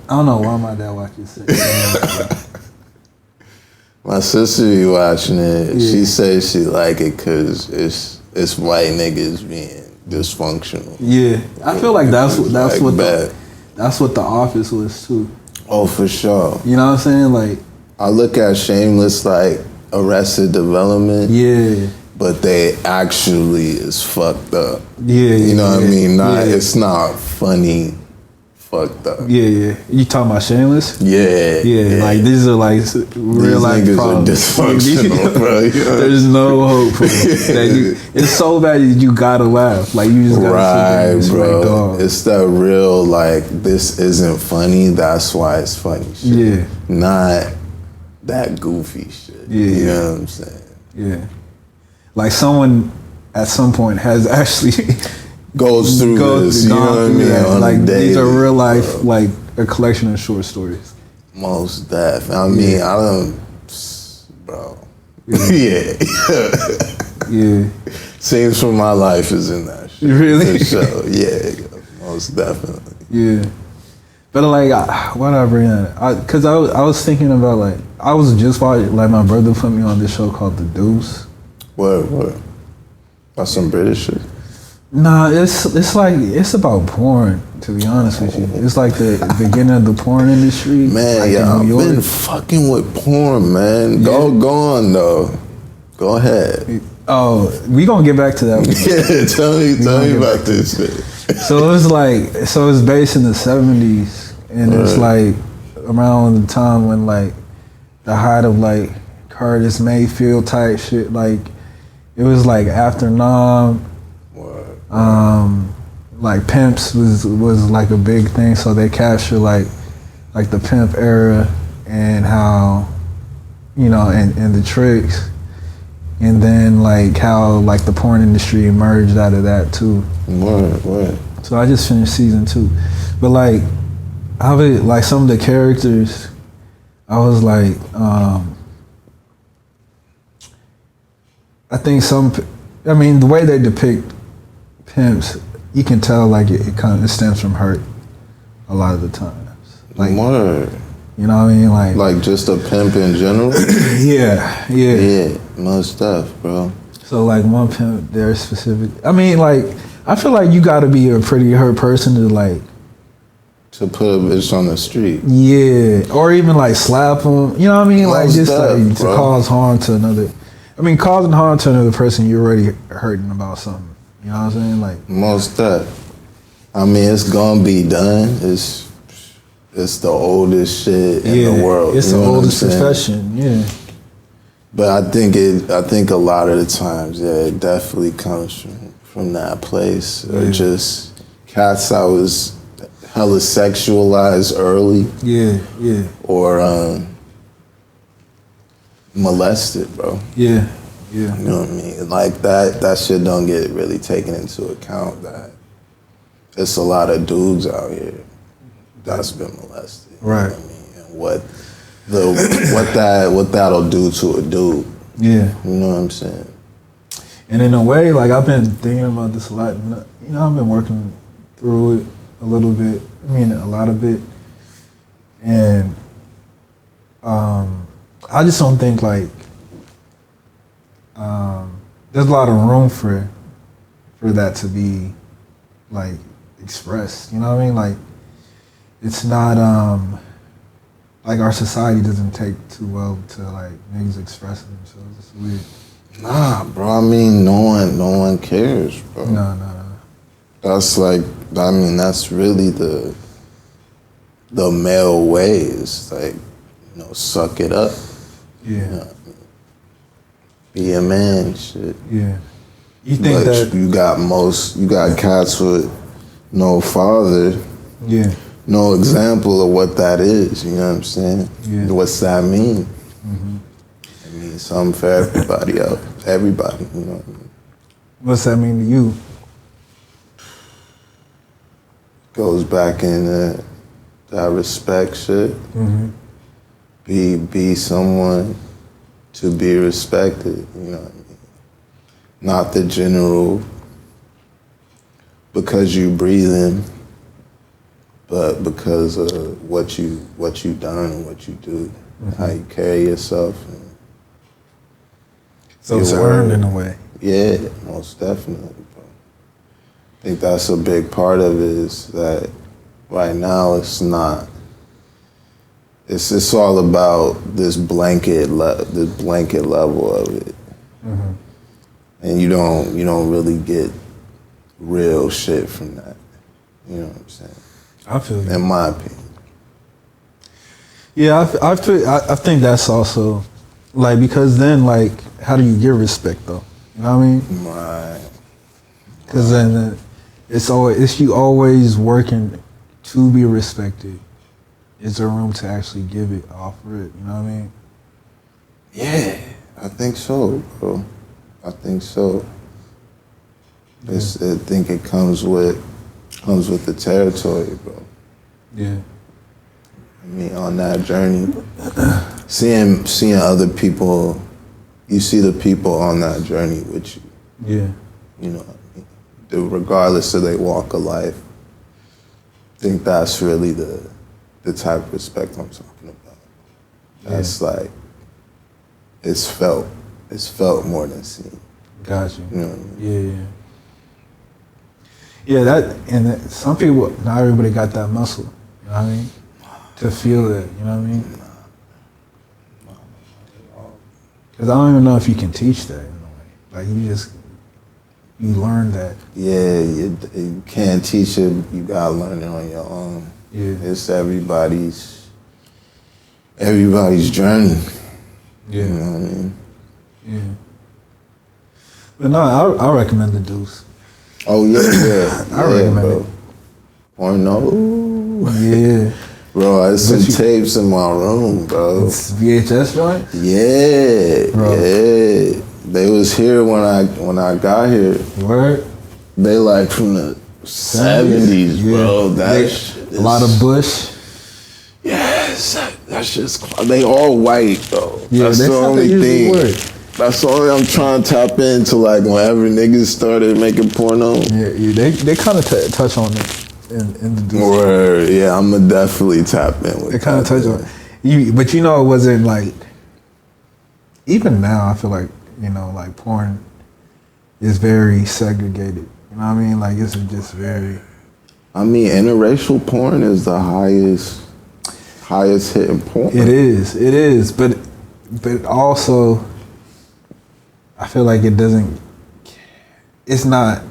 I don't know why my dad watches Shameless. My sister be watching it. Yeah. She says she like it because it's white niggas being dysfunctional. Yeah, I feel like that's what bad. That's what The Office was too. Oh, for sure. You know what I'm saying? Like, I look at Shameless like Arrested Development. yeah. But they actually is fucked up. Yeah, you know what I mean? Yeah. It's not funny fucked up. Yeah. You talking about Shameless? Yeah. Like these are like real life niggas problems. are dysfunctional, bro. There's no hope for them. It's so bad that you gotta laugh. Like you just gotta sit there and bro. like, dog. It's that real like this isn't funny. That's why it's funny. Shit. Yeah. Not that goofy shit. Yeah. You know what I'm saying? Yeah. Like someone at some point has actually goes through this. You know what I mean? Like these are real life, like a collection of short stories. Most def. I mean, I don't, bro. Yeah. Yeah. Scenes from my life is in that shit. Really? For sure. Yeah. Most definitely. Yeah. But like, why did I bring that? Cause I was thinking about like, I was just watching, like my brother put me on this show called The Deuce. What? That's some British shit? Nah, it's like, it's about porn, to be honest with you. It's like the beginning of the porn industry. Man, like yeah, I've been fucking with porn, man. Yeah. Go on though. Go ahead. Oh, we gonna get back to that. Yeah, tell me about this shit. So it's based in the 70s, and it's like around the time when like the height of like Curtis Mayfield type shit. Like it was like after Nam, like pimps was like a big thing. So they captured like the pimp era and how, you know, and the tricks. And then like how like the porn industry emerged out of that too. What? So I just finished season 2, but like like some of the characters, I was like, I think the way they depict pimps, you can tell like it kind of stems from hurt a lot of the times. Like Word. You know what I mean? Like just a pimp in general? Yeah, most stuff, bro. So like one pimp there specific. I mean, like I feel like you got to be a pretty hurt person to put a bitch on the street. Yeah, or even like slap them. You know what I mean? Like just like to cause harm to another. I mean, causing harm to another person, you're already hurting about something. You know what I'm saying? Like most stuff. I mean, it's gonna be done. It's the oldest shit in the world. It's the oldest profession, yeah. But I think a lot of the times, it definitely comes from that place. Or just cats that was hella sexualized early. Yeah. Or molested, bro. Yeah. You know what I mean? Like that shit don't get really taken into account that it's a lot of dudes out here that's been molested. Right. You know what I mean? What that'll do to a dude. Yeah. You know what I'm saying? And in a way, like I've been thinking about this a lot. You know, I've been working through it a little bit. I mean, a lot of it. And I just don't think like there's a lot of room for that to be like expressed. You know what I mean? Like it's not like our society doesn't take too well to like niggas expressing themselves. It's weird. Nah, bro. I mean, no one cares, bro. No. That's like, I mean, that's really the male way. Is like, you know, suck it up. Yeah. You know, be a man, shit. Yeah. You think but you got cats with no father. Yeah. No example of what that is. You know what I'm saying? Yeah. What's that mean? Mm-hmm. It means something for everybody else. Everybody, you know what I mean? What's that mean to you? Goes back in that respect shit. Mm-hmm. Be someone to be respected, you know what I mean? Not the general because you breathing, but because of what you done and what you do, how you carry yourself. And so it's earned in a way. Yeah, most definitely, bro. I think that's a big part of it is that right now it's not. It's all about this blanket level of it, and you don't really get real shit from that. You know what I'm saying? I feel you. In my opinion. Yeah, I think that's also like, because then like, how do you give respect though? You know what I mean? Right. Because then it's you always working to be respected. Is there room to actually give it, offer it? You know what I mean? Yeah, I think so, bro. I think so. I think it comes with the territory, bro. Yeah. I mean, on that journey, seeing other people, you see the people on that journey with you. Yeah. You know, regardless of their walk of life. I think that's really the type of respect I'm talking about. That's like, it's felt more than seen. Got you. You know what I mean? Yeah. Some people, not everybody got that muscle. You know what I mean? To feel that. You know what I mean? Because I don't even know if you can teach that in a way. Like you learn that. Yeah, you can't teach it. You gotta learn it on your own. Yeah. It's everybody's journey. Yeah. You know what I mean? Yeah. But no, I recommend the Deuce. Oh yeah. I recommend bro. it. Porno. Yeah. Bro, there's some tapes in my room, bro. It's VHS joint? Yeah. Bro. Yeah. They was here when I got here. Word? They like from the 70s, bro. A lot of Bush. Yes, that's just, they all white though. Yeah, that's the only thing. That's the only I'm trying to tap into. Like whenever niggas started making porno. Yeah, they kind of touch on it in the Deuce. Word, yeah, I'ma definitely tap in with. They kind of touch on it. But you know, it wasn't like. Even now, I feel like like porn is very segregated. You know what I mean? Like it's just very. I mean, interracial porn is the highest hitting porn. It is, but also, I feel like it doesn't. It's not.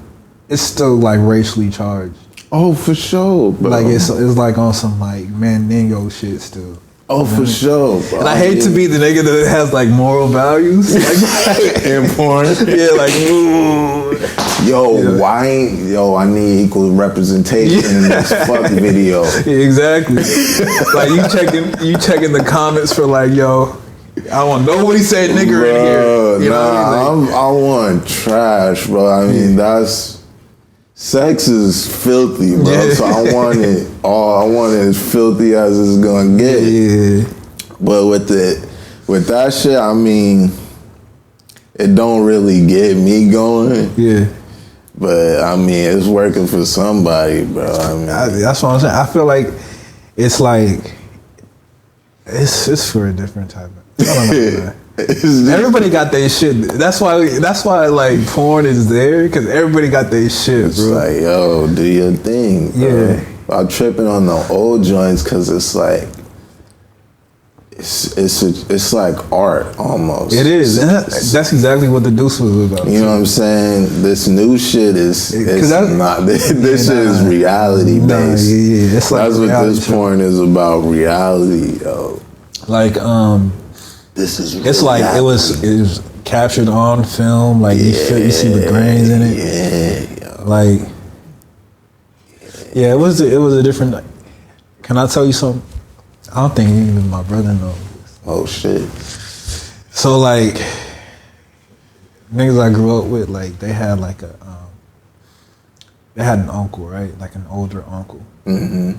It's still like racially charged. Oh, for sure, bro. Like it's like on some like Mandingo shit still. Oh, for sure, bro. And I hate to be the nigga that has like moral values, like in porn. Yeah, like ooh. I need equal representation in this fuck video. Yeah, exactly. Like you checking the comments for like, yo, I don't want nobody say nigger in here. You know what I mean? I want trash, bro. I mean, sex is filthy, bro. Yeah. So I want it as filthy as it's gonna get. Yeah. But with that shit, I mean, it don't really get me going. Yeah. But I mean, it's working for somebody, bro. I mean, that's what I'm saying. I feel like it's for a different type of. I don't know, man. Everybody got their shit. That's why like porn is there, because everybody got their shit, it's bro. Like, yo, do your thing, bro. Yeah. I'm tripping on the old joints because it's like it's like art almost. It is. And that's exactly what the Deuce was about. You know what I'm saying? This new shit is not. This shit is reality based. Yeah. It's like that's what this porn is about. Reality, yo. Like this is. It's reality. Like it was captured on film. Like you see the grains in it. Yeah. Yo. Like. Yeah, it was a different. Can I tell you something? I don't think even my brother knows this. Oh shit. So like niggas I grew up with, like they had like they had an uncle, right? Like an older uncle. Mm-hmm.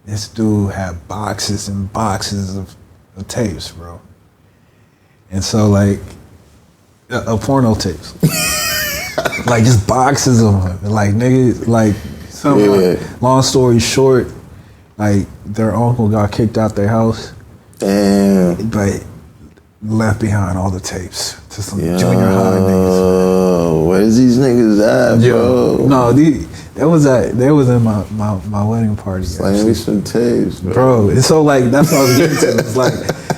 This dude had boxes and boxes of tapes, bro. And so like porno tapes. Like just boxes of them. Like niggas, like long story short, like their uncle got kicked out their house. Damn. But left behind all the tapes to some junior high niggas. Where's these niggas at, bro? No, they was in my wedding party. Slang me some tapes, bro. And so like that's what I was getting to. It's like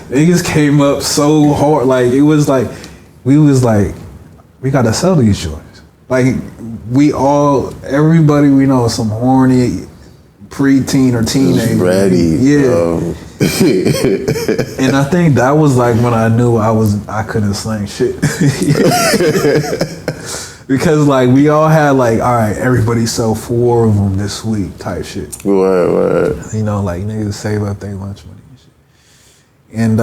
niggas came up so hard. Like it was like we gotta sell these joints. Like everybody we know is some horny preteen or teenager. Ready, bro. And I think that was like when I knew I couldn't slang shit. Because like we all had like, all right, everybody sell 4 of them this week type shit. What? You know, like niggas save up their lunch money and shit. And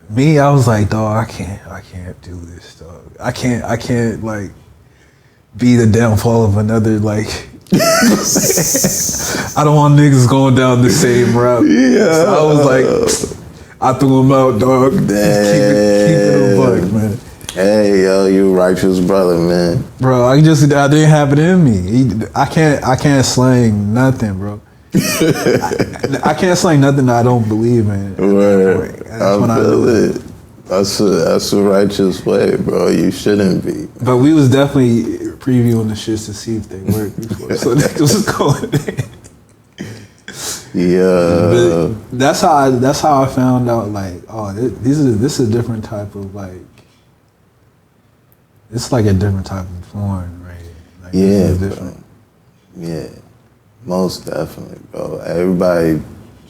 me, I was like, dog, I can't do this, dog. I can't like be the downfall of another like. I don't want niggas going down the same route. Yeah. So I was like, I threw him out, dog. Keep it a buck, man. Hey, yo, you righteous brother, man. Bro, I didn't have it in me. I can't slang nothing, bro. I can't slang nothing that I don't believe in. Right. I feel it. That's a righteous way, bro. You shouldn't be. But we was definitely previewing the shits to see if they worked before. So niggas was going in. Yeah. But that's how I found out, like, oh, this is a different type of, like, it's like a different type of porn, right? Like, yeah, bro. Yeah. Most definitely, bro. Everybody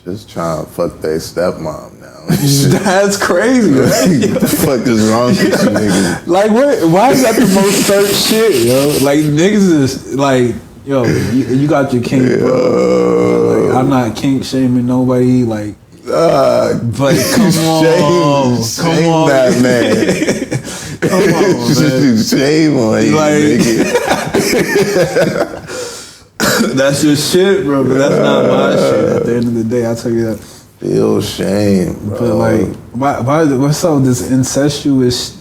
just trying to fuck their stepmom now. That's crazy, right? What the fuck is wrong with you niggas? Like, why is that the most searched shit, yo? Like, niggas is like, yo, you got your kink, bro. Like, I'm not kink shaming nobody, like, but come on, shame that man. Come on, man. Shame on you, nigga. That's your shit, bro, but that's not my shit. At the end of the day, I'll tell you that. Feel shame, bro. But like, what's up with this incestuous?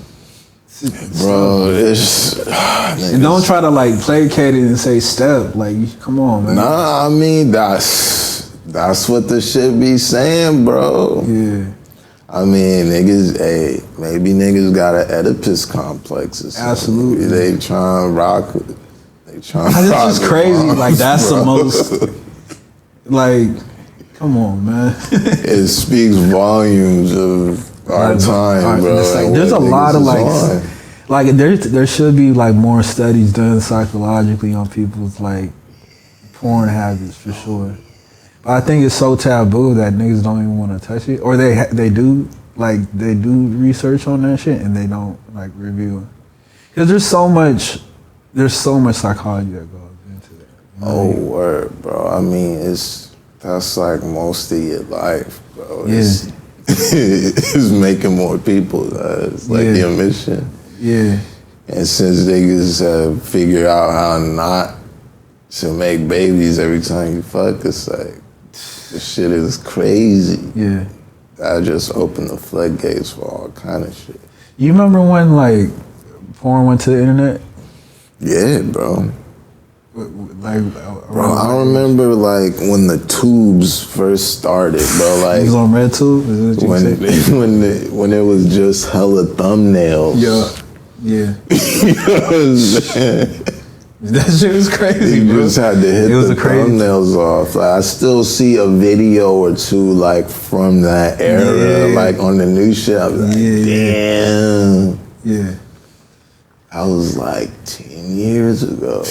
Bro, it's and don't try to like placate it and say step. Like, come on, man. Nah, I mean that's what the shit be saying, bro. Yeah. I mean, niggas, maybe niggas got an Oedipus complex or something. Absolutely. They trying to rock with. That's just crazy. Moms, like, that's bro. The most. Like, come on, man. It speaks volumes of our time, bro. Like, there's a lot of like there should be like more studies done psychologically on people's like porn habits for sure. But I think it's so taboo that niggas don't even want to touch it, or they do research on that shit and they don't like review it because there's so much psychology that goes into that. You know? Oh, word, bro. I mean, that's like most of your life, bro. It's making more people. It's like your mission. Yeah. And since niggas have figured out how not to make babies every time you fuck, it's like, this shit is crazy. Yeah. I just opened the floodgates for all kind of shit. You remember when like porn went to the internet? Yeah, bro. Like, bro, I remember like when the tubes first started, bro. Like, it was on RedTube? Is that what you when it was just hella thumbnails. Yeah. You know what I'm saying? That shit was crazy, you bro. just had to hit the thumbnails off. Like, I still see a video or two like from that era, like on the new shit. I was like, damn. Yeah. I was like 10 years ago.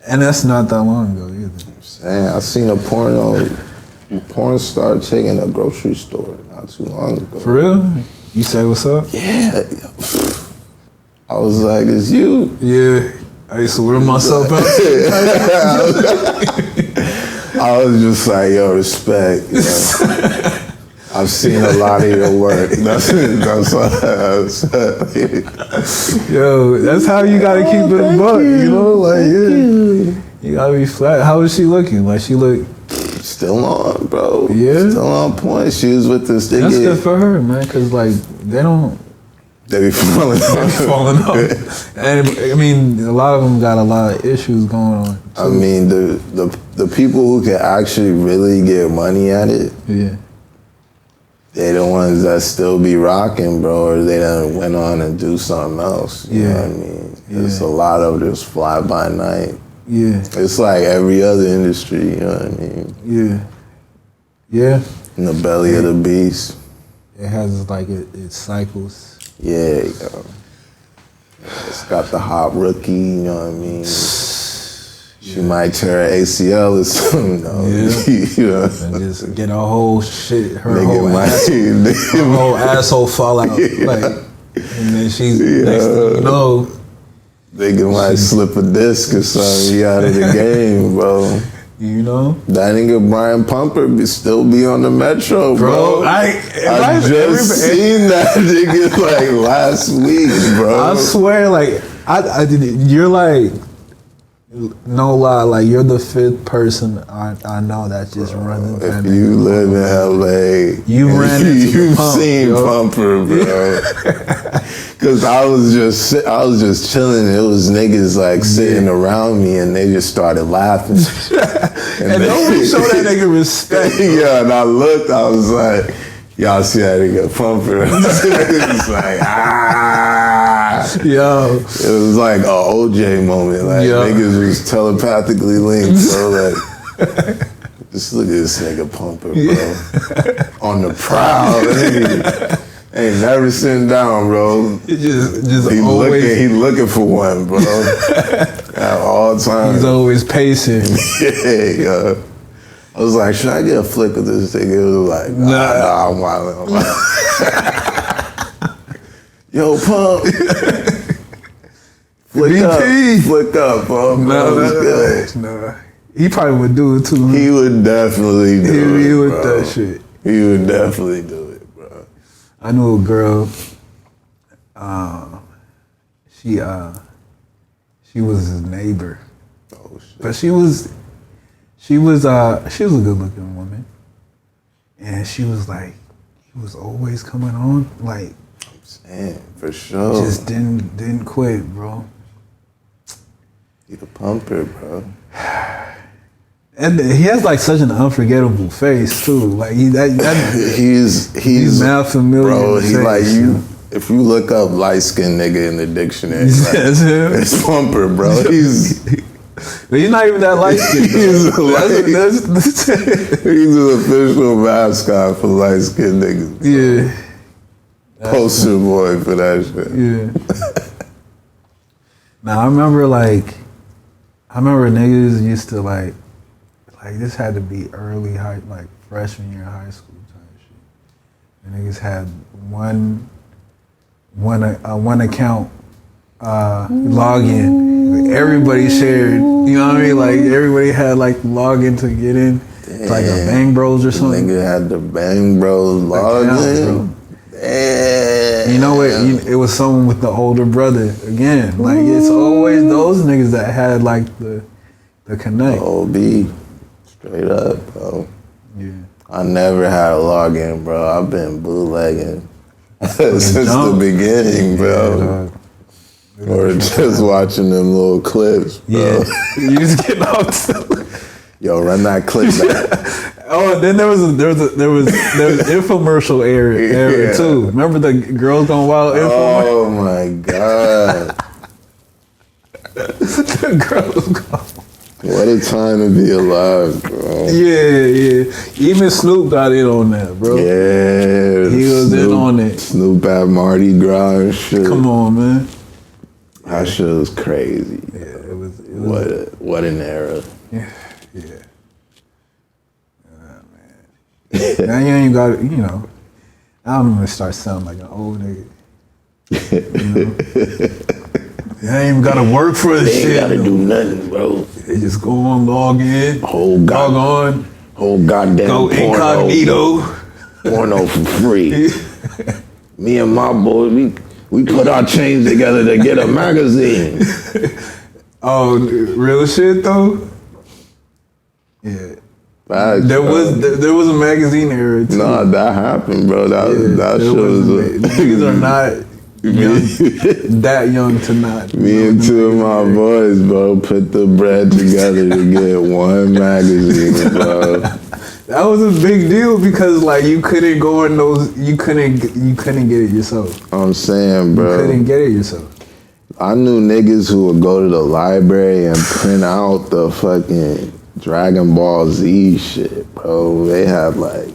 And that's not that long ago either. I'm saying, I seen a porn star taking a grocery store not too long ago. For real? You say what's up? Yeah. I was like, it's you. Yeah. I used to wear myself out. I was just like, yo, respect. You know? I've seen a lot of your work. That's all I said. Yo, that's how you gotta keep it a buck, you know? Like, you gotta be flat. How was she looking? Like, she looked... Still on, bro. Yeah? Still on point. She was with this thing. That's good for her, man, because, like, they be falling off. And, I mean, a lot of them got a lot of issues going on, too. I mean, the people who can actually really get money at it... Yeah. They the ones that still be rocking, bro, or they done went on and do something else. You know what I mean? It's a lot of this fly by night. Yeah. It's like every other industry, you know what I mean? Yeah. Yeah. In the belly of the beast. It has like its cycles. Yeah, yo. It's got the hot rookie, you know what I mean? She might tear her ACL or something, you know? You know? And just get a whole shit, her Nigga whole asshole fall out. Like, and then she's, next thing you know, nigga might slip a disc or something, he out of the game, bro. You know? That nigga Brian Pumper still be on the Metro, bro. I just seen that nigga like last week, bro. I swear, like, I did. You're like, no lie, like you're the fifth person I know that just runs into. If you live in LA, you've seen Pumper, bro. Cause I was just chilling. It was niggas like sitting around me, and they just started laughing. And nobody showed that nigga respect. Yeah, and I looked. I was like, y'all see that nigga Pumper? It's like Yo. It was like a OJ moment. Like niggas was telepathically linked, bro. Like, just look at this nigga Pumper, bro. On the prowl, nigga. Ain't never sitting down, bro. Just always he looking for one, bro. At all times. He's always pacing. Yeah. I was like, should I get a flick of this thing? It was like, nah, I'm wildin'. Yo, Pump. Flick up, bro. No. He probably would do it too. He would definitely do it. He would bro. that shit. He would definitely do it, bro. I knew a girl. She was his neighbor. Oh shit. But she was a good looking woman. And she was like, he was always coming on, like, I'm saying, for sure. Just didn't quit, bro. He the Pumper, bro. And he has like such an unforgettable face too. Like he's mad familiar. Bro, he like you. If you look up light skinned nigga in the dictionary, like, it's Pumper, bro. But he's not even that light skinned. He's an official mascot for light skinned niggas. Yeah. Poster boy for that shit. Yeah. Now I remember niggas used to like this had to be early like freshman year of high school type shit. And niggas had one account login. Everybody shared. You know what I mean? Like everybody had like login to get in. Damn. Like a Bang Bros or something. Nigga had the Bang Bros login. You know what? It was someone with the older brother again. Like it's always those niggas that had like the connect. OB, straight up, bro. Yeah. I never had a login, bro. I've been bootlegging since the beginning, bro. Or just watching them little clips, bro. Yeah. You just getting off. Yo, run that clip back. Oh, then there was infomercial era too. Remember the Girls Gone Wild infomercial? Oh my god. The Girls Gone. What a time to be alive, bro. Yeah. Even Snoop got in on that, bro. Yeah. He was in on it. Snoop at Mardi Gras and shit. Come on, man. That shit was crazy. Yeah, it was what an era. Yeah. Man. Now you ain't got, now I'm gonna start sounding like an old nigga. You ain't even gotta work for this shit. Ain't gotta do nothing, bro. They just go on, log in, log on, whole goddamn go porno, incognito. Porno for free. Me and my boys, we put our chains together to get a magazine. Oh, real shit though? Yeah. Facts, there was a magazine era too. Nah, that happened, bro. That shit was niggas are not young, that young to not. Me and two of my boys, bro, put the bread together to get one magazine, bro. That was a big deal because like you couldn't go in those, you couldn't get it yourself. I'm saying, bro. You couldn't get it yourself. I knew niggas who would go to the library and print out the fucking Dragon Ball Z shit, bro. They had like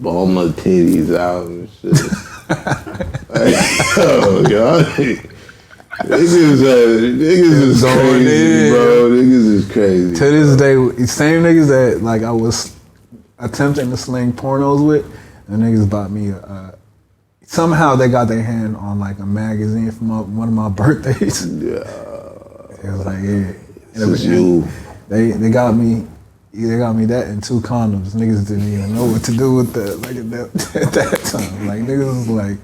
Bulma titties out and shit. Like, Niggas is crazy, bro. Niggas is crazy. To this day, same niggas that like I was attempting to sling pornos with, and niggas bought me somehow they got their hand on like a magazine from one of my birthdays. Yeah. It was like, yeah. It was you. They got me that and 2 condoms. Niggas didn't even know what to do with that. Like at that time, like niggas was like,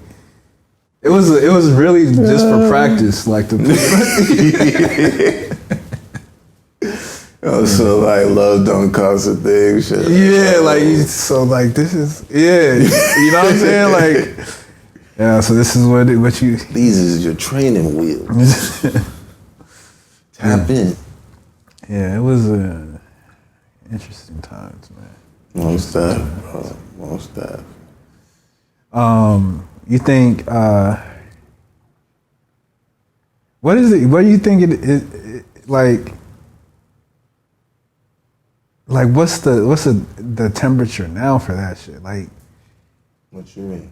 it was really just for practice, like the. Oh, so like love don't cost a thing, shit. Yeah, like so like this is you know what I'm saying, like yeah. So this is what you. These is your training wheels. Tap in. Yeah, it was interesting times, man. Most that, bro. Most that. You think what is it? What do you think it like? Like what's the temperature now for that shit? Like, what you mean?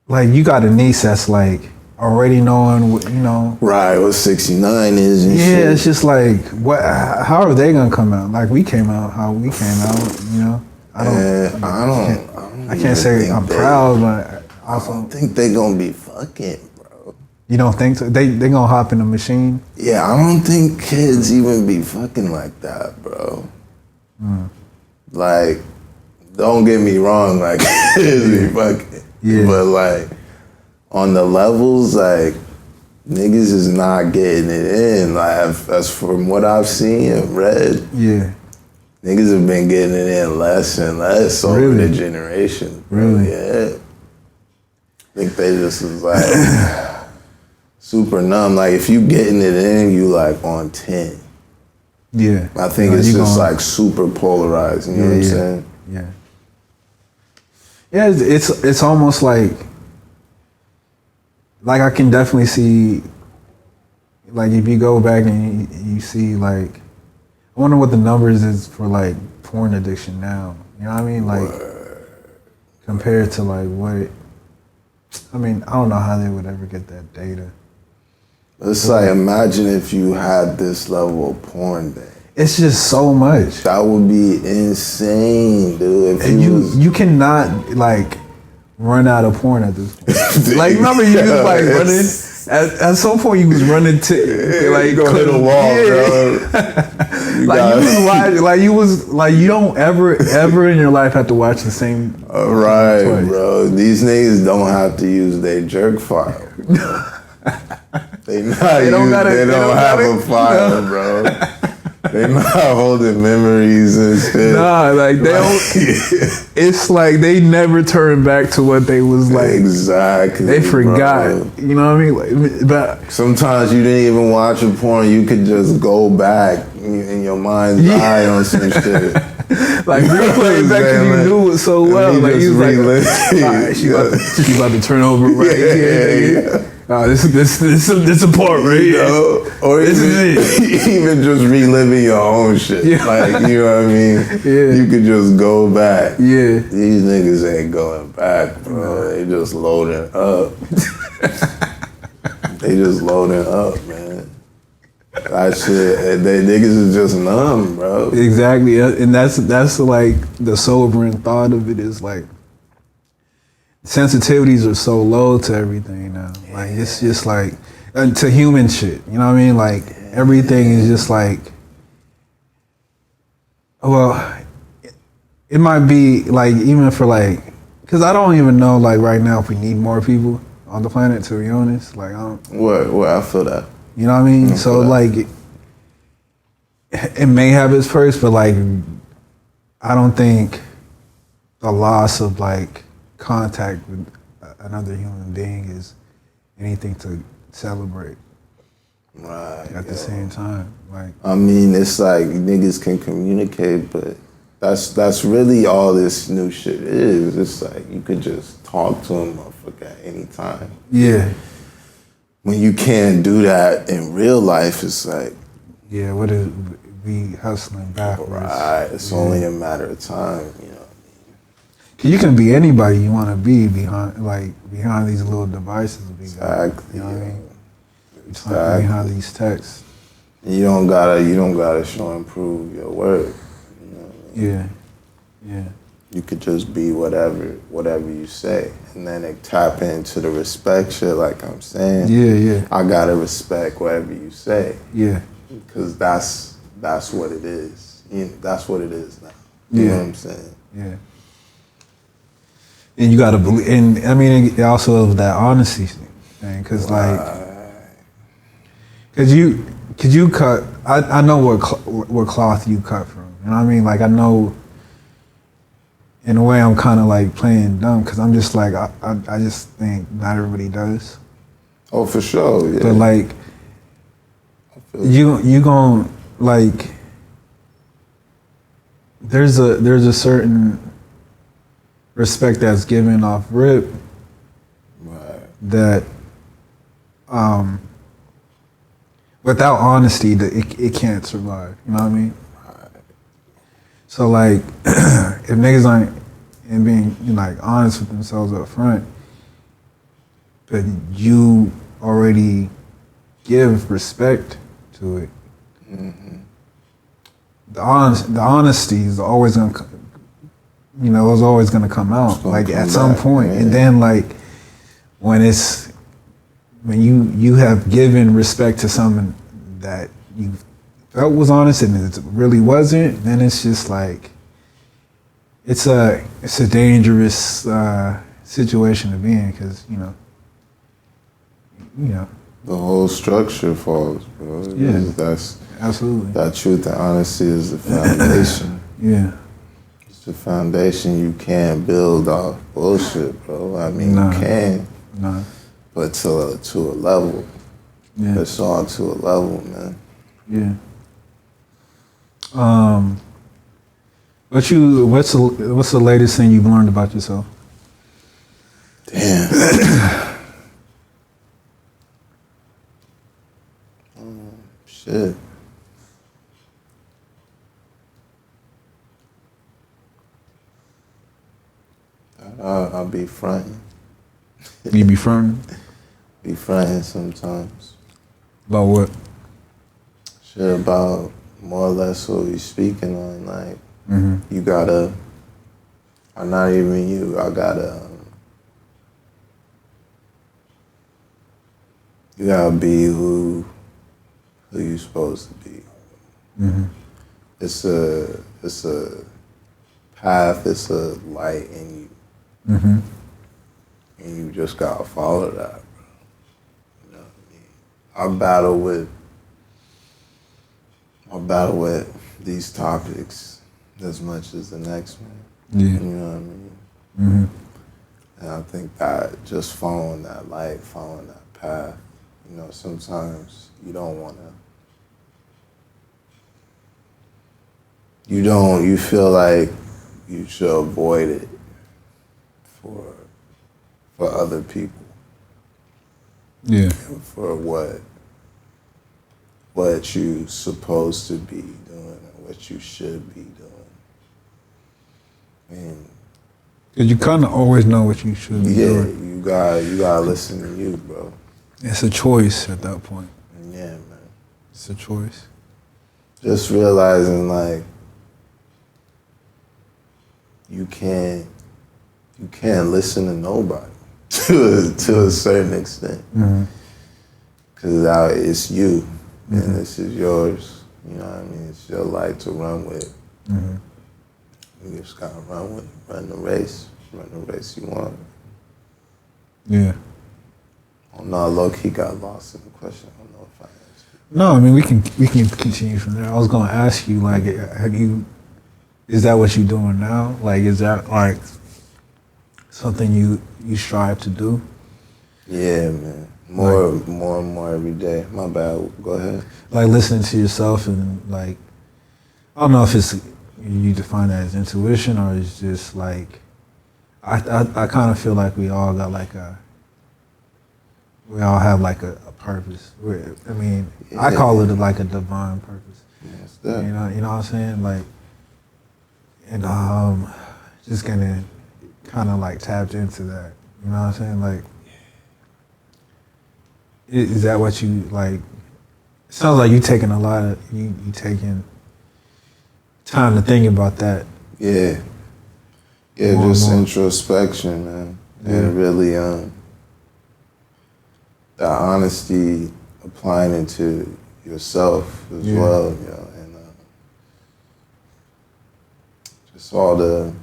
Like you got a niece that's like already knowing what, you know. Right, what 69 is and shit. Yeah, it's just like what? How are they gonna come out? Like we came out, how we came out, you know. I can't say I'm proud, but I don't think they gonna be fucking, bro. You don't think so? They gonna hop in the machine? Yeah, I don't think kids even be fucking like that, bro. Like, don't get me wrong, like kids be fucking. Yeah. But like on the levels, like niggas is not getting it in. Like as from what I've seen and read, yeah, niggas have been getting it in less and less over the generation. Really? Yeah. I think they just was like super numb. Like if you getting it in, you like on 10. Yeah. I think it's just like super polarized, you know what I'm saying? Yeah. Yeah, it's almost like I can definitely see, like if you go back and you see like, I wonder what the numbers is for like porn addiction now. You know what I mean? Like compared to like what, I mean, I don't know how they would ever get that data. It's like, imagine if you had this level of porn day. It's just so much. That would be insane, dude. If you cannot like run out of porn at this point. Like remember you was like running at some point you was running to like go hit a wall, bro. Like you don't ever in your life have to watch the same. Right, twice. Bro. These niggas don't have to use their jerk file. They don't have a file, bro. They not holding memories and shit. Nah, like they don't. It's like they never turn back to what they was like. Exactly. They forgot. Bro. You know what I mean? Like, but sometimes you didn't even watch a porn. You could just go back in your mind's eye on some shit. Like replay back because you knew it so well. Like you was like, all right, she about to turn over right here. This a part right here. Or even just reliving your own shit. Yeah. Like, you know what I mean? Yeah. You could just go back. Yeah. These niggas ain't going back, bro. No. They just loading up. They just loading up, man. That shit, they niggas is just numb, bro. Exactly. And that's like the sobering thought of it is like, sensitivities are so low to everything now. Like it's just like to human shit. You know what I mean? Like everything is just like, well, it might be like even for like, because I don't even know like right now if we need more people on the planet. To be honest, like I don't. What I feel that. You know what I mean? So like, it may have its perks, but like, I don't think the loss of like contact with another human being is anything to celebrate. Right. At the same time, like I mean, it's like niggas can communicate, but that's really all this new shit is. It's like you could just talk to a motherfucker at any time. Yeah. When you can't do that in real life, it's like yeah, what is we hustling backwards? Right. It's only a matter of time, you know. You can be anybody you want to be behind these little devices. Exactly. You know what I mean? Exactly. Behind these texts. You don't gotta show and prove your work. You know what I mean? Yeah. You could just be whatever you say, and then it tap into the respect shit. Like I'm saying, Yeah. I gotta respect whatever you say. Yeah. Because that's what it is. That's what it is now. Yeah. You know what I'm saying? Yeah. And you gotta believe, and I mean, it also is that honesty thing, because cause you cut. I know what cloth you cut from. You know what I mean? Like I know. In a way, I'm kind of like playing dumb because I'm just like I just think not everybody does. Oh, for sure. Yeah. But like, you gon' like. There's a certain respect that's given off rip. Right. That without honesty, it can't survive. You know what I mean? So like, if niggas ain't being like honest with themselves up front, but you already give respect to it, the honesty is always gonna, is always gonna come out like at some point. And then like when you have given respect to someone that you felt was honest and it really wasn't, then it's just like it's a dangerous situation to be in because the whole structure falls, bro. Yeah, that's absolutely. That truth and honesty is the foundation. Yeah, it's the foundation. You can't build off bullshit, bro. I mean, you can, but to a level. Yeah, it's all to a level, man. Yeah. What's the latest thing you've learned about yourself? Damn. Shit. I'll be fronting. You be fronting? Be fronting sometimes. About what? Shit, about more or less what we speaking on. Like, you gotta, or not even you, I gotta, you gotta be who you supposed to be. It's a path, it's a light in you. And you just gotta follow that, bro. You know what I mean? I battle with these topics as much as the next one. Yeah. You know what I mean? And I think that just following that light, following that path, sometimes you don't wanna, you feel like you should avoid it for other people. Yeah. For what you supposed to be doing and what you should be doing. And cause you kind of always know what you should be doing. Yeah, you gotta listen to you, bro. It's a choice at that point. Yeah, man. It's a choice. Just realizing like you can't listen to nobody to a certain extent. Cause it's you. And this is yours, you know what I mean? It's your life to run with. You just gotta run the race you want. Yeah. Oh no, low-key got lost in the question. I don't know if I answered. No, I mean we can continue from there. I was gonna ask you, like, is that what you're doing now? Like, is that like something you strive to do? Yeah, man. More and more every day. My bad. Go ahead. Like listening to yourself and like, I don't know if it's you define that as intuition or it's just like, I kind of feel like we all got like we all have like a purpose. I mean, I call it like a divine purpose. Yes, that. You know what I'm saying? Like, and just getting kind of like tapped into that. You know what I'm saying? Like, Is that what you like? It sounds like you taking a lot of you taking time to think about that. Yeah, just introspection, man. Yeah. And really, the honesty, applying it to yourself as well, you know, and just all the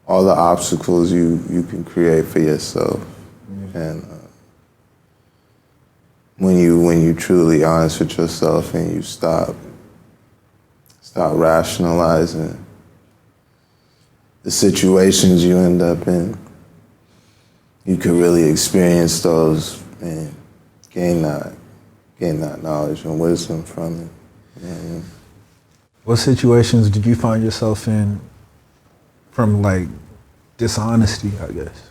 obstacles you can create for yourself, and when you truly honest with yourself and you stop rationalizing the situations you end up in, you can really experience those and gain that knowledge and wisdom from it. You know what I mean? What situations did you find yourself in from like dishonesty, I guess?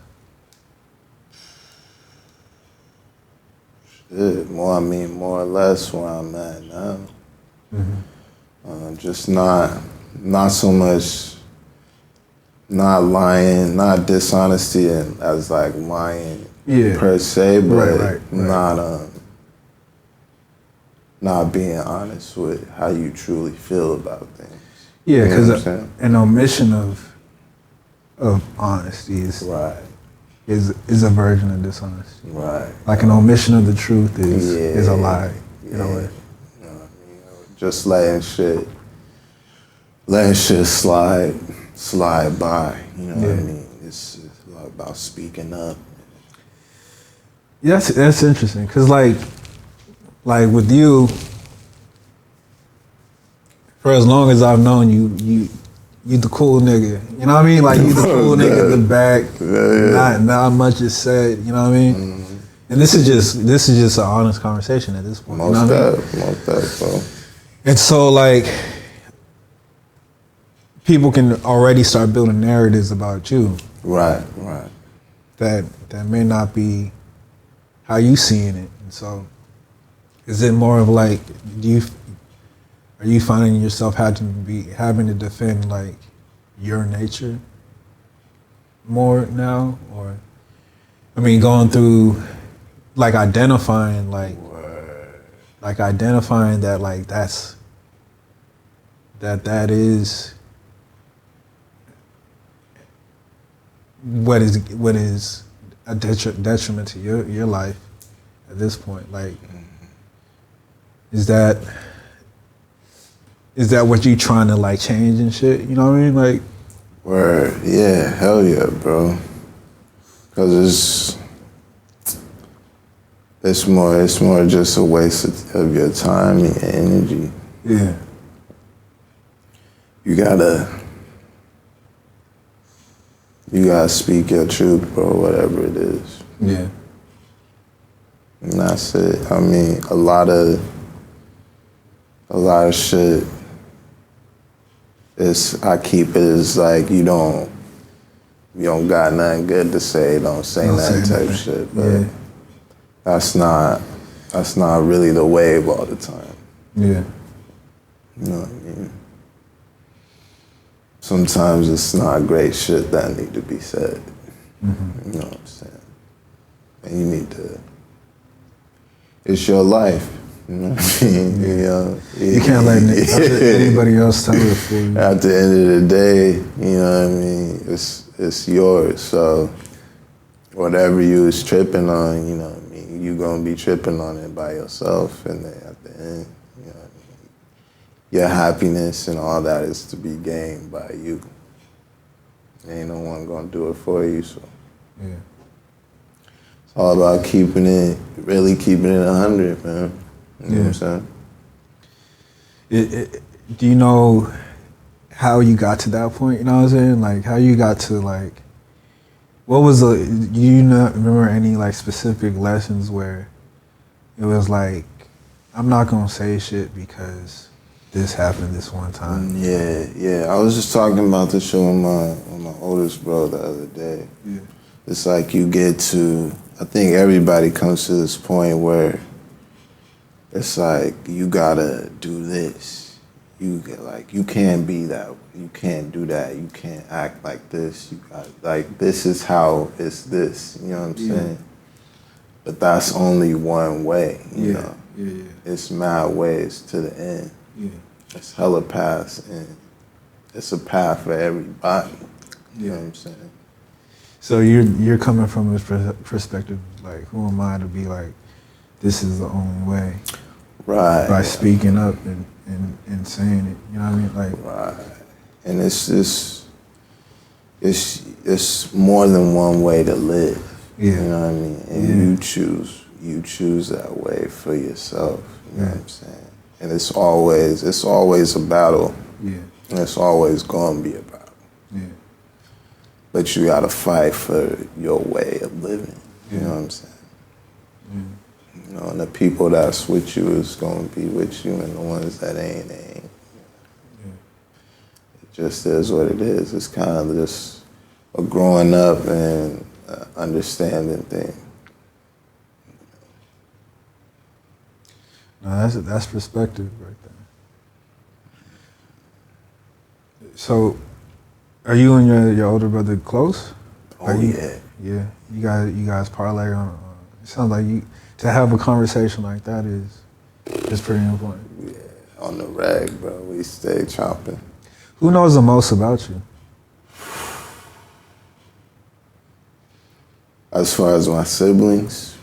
Shit, more or less where I'm at now. Just not so much, not lying, not dishonesty and as like lying per se, but not being honest with how you truly feel about things. Yeah, because an omission of honesty is a version of dishonesty. Right. Like an omission of the truth is a lie. You know what I mean? Just letting shit slide by. You know what I mean? It's a lot about speaking up. Yeah, that's interesting. Cause like with you, for as long as I've known you the cool nigga. You know what I mean? Like you the cool nigga in the back. Not much is said. You know what I mean? Mm-hmm. And this is just an honest conversation at this point. Most bro. And so like people can already start building narratives about you. Right. That may not be how you seeing it. And so is it more of like are you finding yourself having to defend like your nature more now? Or I mean going through like identifying that like that is what is a detriment to your life at this point. Like is that what you trying to like change and shit? You know what I mean? Like word, yeah, hell yeah, bro. Cause it's more just a waste of your time and your energy. Yeah. You gotta speak your truth, bro, whatever it is. Yeah. And that's it. I mean, a lot of shit I keep it as like you don't got nothing good to say, don't say nothing type shit. But that's not really the wave all the time. Yeah. You know what I mean? Sometimes it's not great shit that need to be said. Mm-hmm. You know what I'm saying? And you need to. It's your life. You know what I mean? You can't let anybody else tell it for you. At the end of the day, you know what I mean? It's yours. So whatever you was tripping on, you know what I mean? You gonna be tripping on it by yourself, and then at the end, you know what I mean? Your happiness and all that is to be gained by you. Ain't no one gonna do it for you. So yeah, it's all about really keeping it 100, man. You know what I'm saying? Do you know how you got to that point? You know what I'm saying? Like how you got to like, what was do you not remember any like specific lessons where it was like, I'm not gonna say shit because this happened this one time? Yeah. I was just talking about this show with my oldest bro the other day. Yeah. It's like you get to, I think everybody comes to this point where it's like you gotta do this. You can't be that. You can't do that. You can't act like this. You got this is how it's this. You know what I'm saying? But that's only one way, you know. Yeah. It's mad ways to the end. Yeah. It's hella paths, and it's a path for everybody. You know what I'm saying? So you're coming from this perspective, like, who am I to be like, this is the only way? Right. By speaking up and saying it, you know what I mean? Like, right. And it's just, it's more than one way to live. Yeah. You know what I mean? And you choose that way for yourself. You know what I'm saying? And it's always a battle. Yeah. And it's always gonna be a battle. Yeah. But you gotta fight for your way of living. You know what I'm saying? You know, and the people that's with you is gonna be with you, and the ones that ain't. It just is what it is. It's kind of just a growing up and understanding thing. No, that's perspective right there. So, are you and your older brother close? Oh, yeah. Yeah. You guys parlay on. It sounds like to have a conversation like that is pretty important. Yeah, on the rag, bro. We stay chopping. Who knows the most about you? As far as my siblings?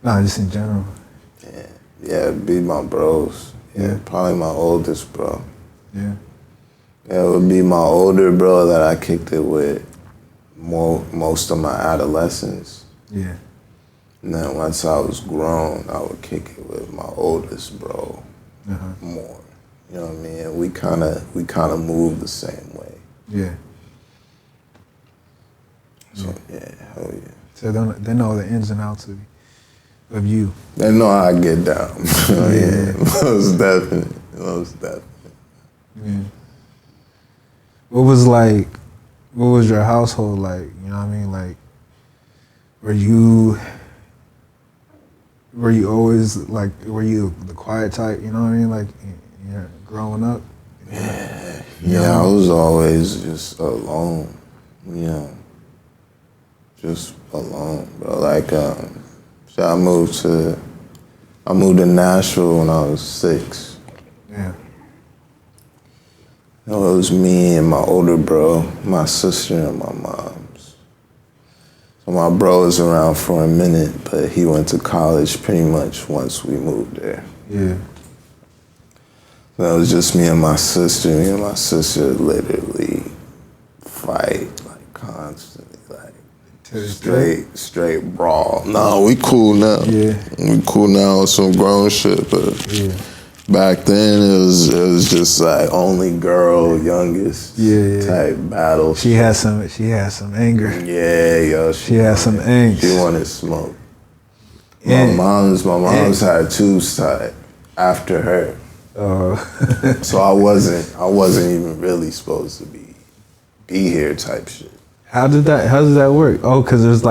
No, just in general. Yeah, it'd be my bros. Yeah, probably my oldest bro. Yeah. Yeah, it would be my older bro that I kicked it with most of my adolescence. Yeah. And then once I was grown, I would kick it with my oldest bro more. You know what I mean? We kind of move the same way. Yeah. So yeah, hell yeah. So they know the ins and outs of you. They know how I get down. Yeah, most definitely. Yeah. What was your household like? You know what I mean? Like, were you always like, were you the quiet type? You know what I mean? Like, growing up. Yeah, I was always just alone. You know, just alone, bro. Like, so I moved to Nashville when I was 6. Yeah. You know, it was me and my older bro, my sister, and my mom's. So my bro was around for a minute, but he went to college pretty much once we moved there. Yeah. So it was just me and my sister. Me and my sister literally fight like constantly, like straight brawl. No, we cool now. Yeah. We cool now with some grown shit, but back then it was just like only girl, youngest type battle. She had some anger. Yeah, yo. She had some angst. She wanted smoke. My mom's had tubes tied after her. So I wasn't even really supposed to be here type shit. How does that work? Oh, because there's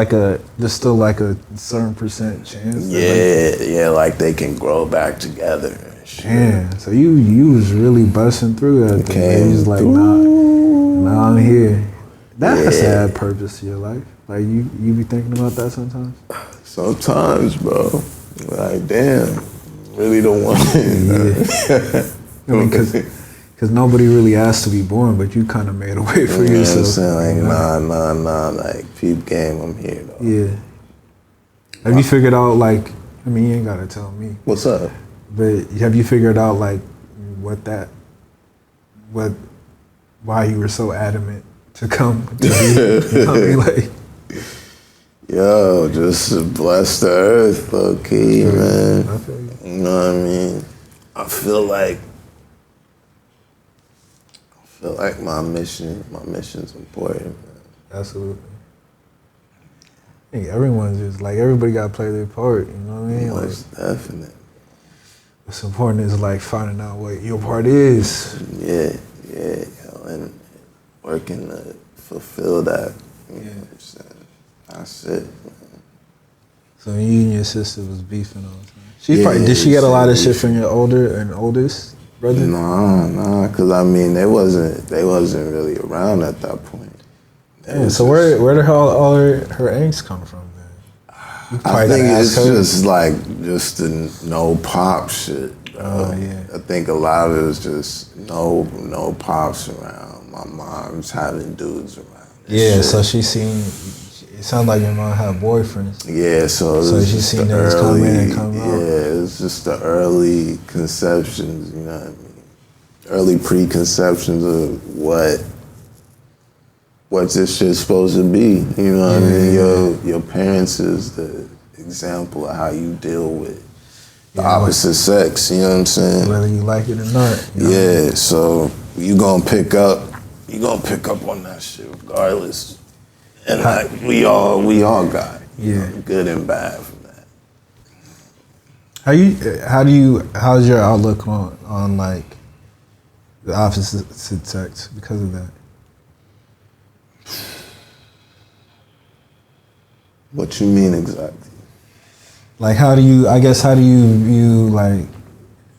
still like a certain percent chance. Yeah, like they can grow back together. Yeah, so you was really busting through that thing. You was like, nah, I'm here. That has to add purpose to your life. Like you be thinking about that sometimes. Sometimes, bro. Like, damn, really don't want it. I mean, because nobody really asked to be born, but you kind of made a way for yourself. You know what I'm saying? Like, nah, like, peep game, I'm here, though. Yeah. Have you figured out, like, I mean, you ain't got to tell me. What's up? But have you figured out, like, why you were so adamant to come to be? You know what I mean? Like, yo, just bless the earth, low key, man. I feel you. You know what I mean? I feel like my mission's important, man. Absolutely. I think everyone's just like, everybody got to play their part, you know what I mean? Most definite. What's important is like finding out what your part is. Yeah, yo, and working to fulfill that. You know what I'm saying? That's it, man. So you and your sister was beefing all the time. Did she get a lot of shit from your older and oldest brother? Nah, because I mean they wasn't really around at that point. Yeah, so where did all her angst come from then? I think it's just like just the no pop shit. Oh yeah. I think a lot of it is just no pops around. My mom's having dudes around. Yeah, shit. so she seen. It sounds like your mom had boyfriends. Yeah, so she seen niggas come in and come out. Yeah, it's just the early conceptions. You know what I mean? Early preconceptions of what this shit's supposed to be. You know what I mean? Your parents is the example of how you deal with the opposite sex. You know what I'm saying? Whether you like it or not. Yeah, so you gonna pick up on that shit regardless. And like we all got good and bad from that. How's your outlook on like the opposite sex because of that? What you mean exactly? Like how do you view like,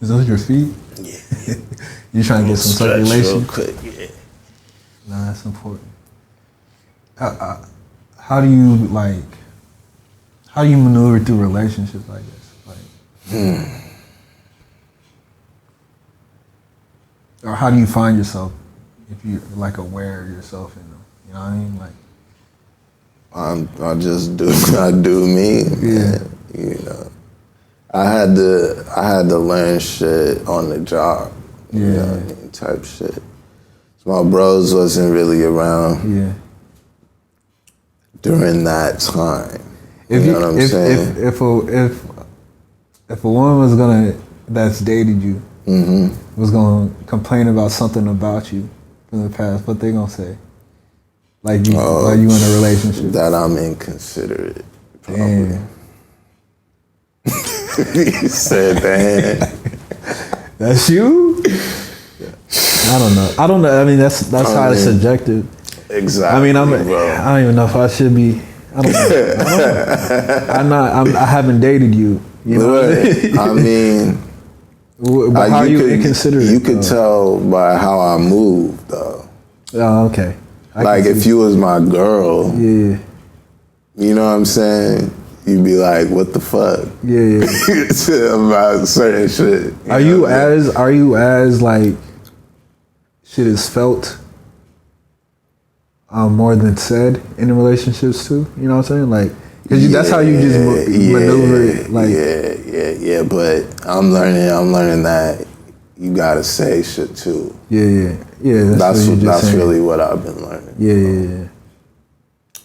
is those your feet? Yeah. You trying to get some circulation? Real quick, yeah. No, that's important. How do you maneuver through relationships, I guess? Or how do you find yourself if you're like aware of yourself in them? You know what I mean? Like I just do me. Yeah. Man. You know, I had to learn shit on the job. You know what I mean? Type shit. So my bros wasn't really around. Yeah. During that time, you know what I'm saying? If a woman that's dated you was gonna complain about something about you from the past, what they gonna say? Like you in a relationship? That I'm inconsiderate, probably. You said that. That's you? I don't know. I mean, that's highly subjective. Exactly. I mean, I don't even know if I should be. I don't know. I haven't dated you. You know what I mean? But how are you inconsiderate? You could tell by how I move, though. Oh, okay. Like if you was my girl, yeah. You know what I'm saying? You'd be like, "What the fuck?" Yeah. About certain shit. Are you as like shit is felt? More than said in the relationships too, you know what I'm saying? Like, cause that's how you just maneuver it. Like, yeah. But I'm learning that you gotta say shit too. Yeah. That's really what I've been learning. Yeah.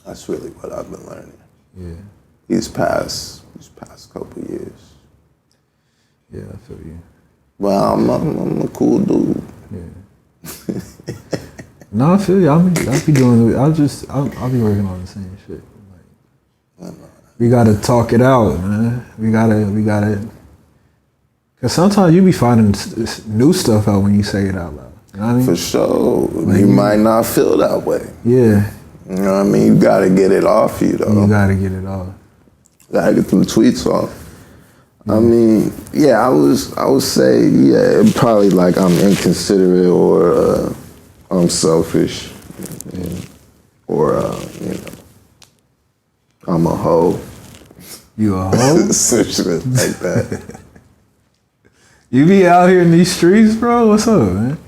That's really what I've been learning. Yeah. These past couple years. Yeah, I feel you. Well, I'm a cool dude. Yeah. No, I feel you. I'll be working on the same shit. Like, we gotta talk it out, man. We gotta. Cause sometimes you be finding new stuff out when you say it out loud. You know what I mean? For sure. Like, you might not feel that way. Yeah. You know what I mean? You gotta get it off you, though. You gotta get it off. Gotta get them tweets off. I mean, yeah, I would say, yeah, probably like I'm inconsiderate or I'm selfish, or I'm a hoe. You a hoe? Some shit like that. You be out here in these streets, bro? What's up, man?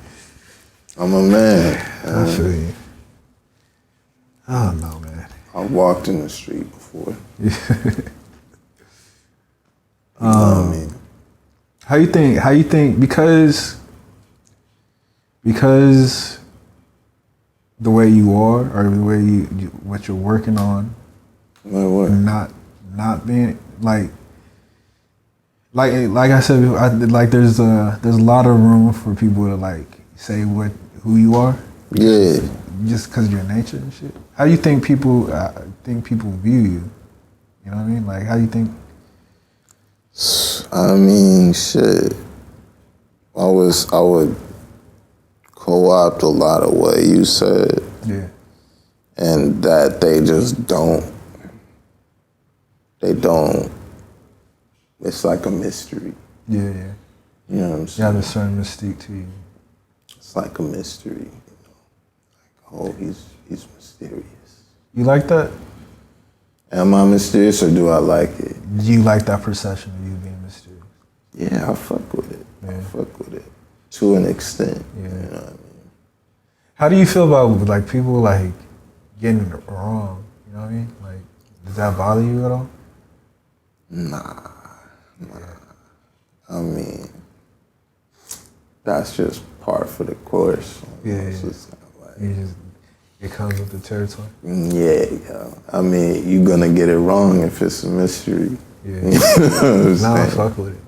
I'm a man. I feel you. I don't know, man. I walked in the street before. You know what I mean? How you think because the way you are, or the way what you're working on, what? not being like I said before, like there's a lot of room for people to like say who you are. Yeah. Just because of your nature and shit. How do you think people view you? You know what I mean? Like, how do you think? I mean, shit. I would co-opt a lot of what you said. Yeah. And that they just don't. They don't. It's like a mystery. Yeah. You know what I'm saying? You have a certain mystique to you. It's like a mystery. Like, oh, he's mysterious. You like that? Am I mysterious or do I like it? Do you like that perception of you being mysterious? Yeah, I fuck with it. Yeah. I fuck with it to an extent. Yeah. You know what I mean? How do you feel about like people like getting it wrong? You know what I mean? Like, does that bother you at all? Nah. I mean, that's just par for the course. Yeah. It's just kind of like, It comes with the territory. yeah. I mean, you're gonna get it wrong if it's a mystery. Yeah. You know what I'm Nah, I saying? fuck with it.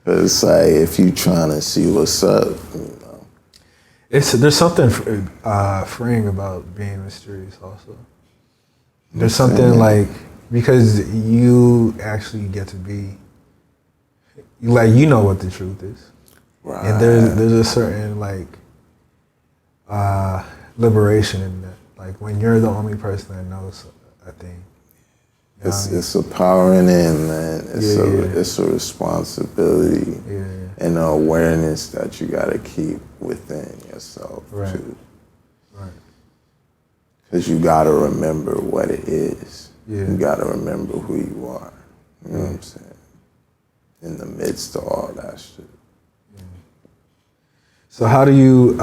Yeah. It's like if you trying to see what's up, you know. There's something freeing about being mysterious also. There's something like, because you actually get to be, you know what the truth is. Right. And there's a certain like liberation in that. Like when you're the only person that knows a thing. You know what I mean? It's a powering in, man. It's a responsibility and an awareness that you gotta keep within yourself too. Right. Because you gotta remember what it is. Yeah. You gotta remember who you are. You know what I'm saying? In the midst of all that shit. Yeah. So how do you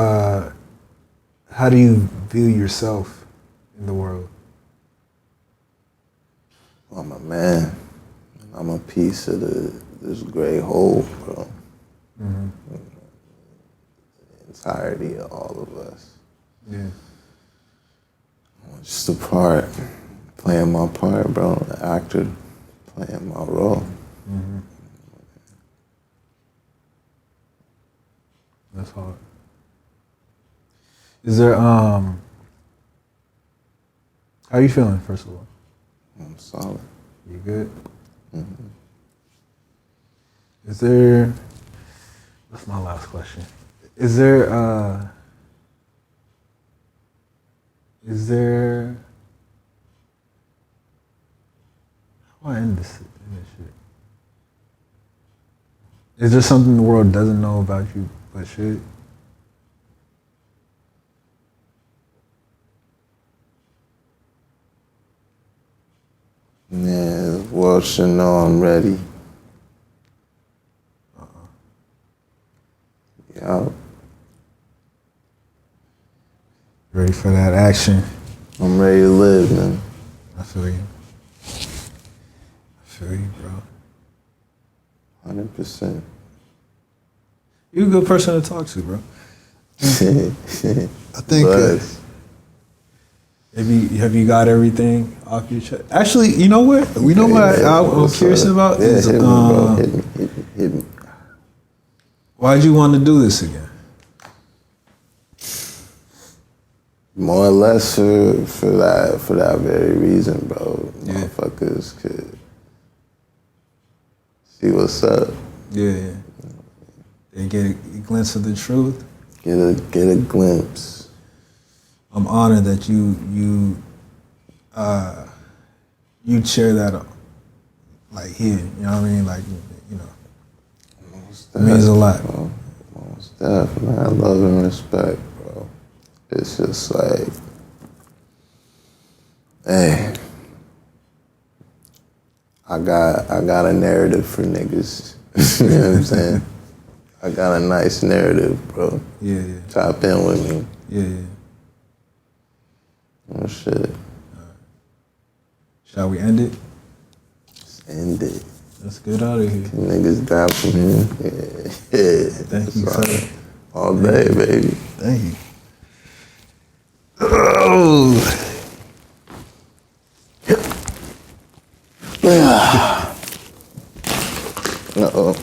view yourself in the world? I'm a man. I'm a piece of this great whole, bro. Mm-hmm. The entirety of all of us. Yeah. I'm just a part, playing my part, bro. An actor, playing my role. Mm-hmm. That's hard. Is there how are you feeling, first of all? I'm solid. You good? Mm-hmm. Is there, that's my last question. Is there how do I end this shit? Is there something the world doesn't know about you but should? Yeah, the world should know I'm ready. Yeah. Ready for that action? I'm ready to live, man. I feel you. Bro. 100%. You're a good person to talk to, bro. I think. Have you got everything off your chest? Actually, you know what? I'm curious about is hit me, bro. Hit me. Why'd you want to do this again? More or less for that very reason, bro. Yeah. Motherfuckers could see what's up. Yeah. They get a glimpse of the truth. Get a glimpse. I'm honored that you share that like here. You know what I mean? Like, you know, it means a lot. Bro. Most definitely. I love and respect, bro. It's just like, hey, I got a narrative for niggas. You know what I'm saying? I got a nice narrative, bro. Yeah. Tap in with me. Yeah. Oh shit. Shall we end it? Just end it. Let's get out of here. Niggas down from here. Yeah. Thank you, sir. All day, baby. Thank you. Oh. Uh-oh.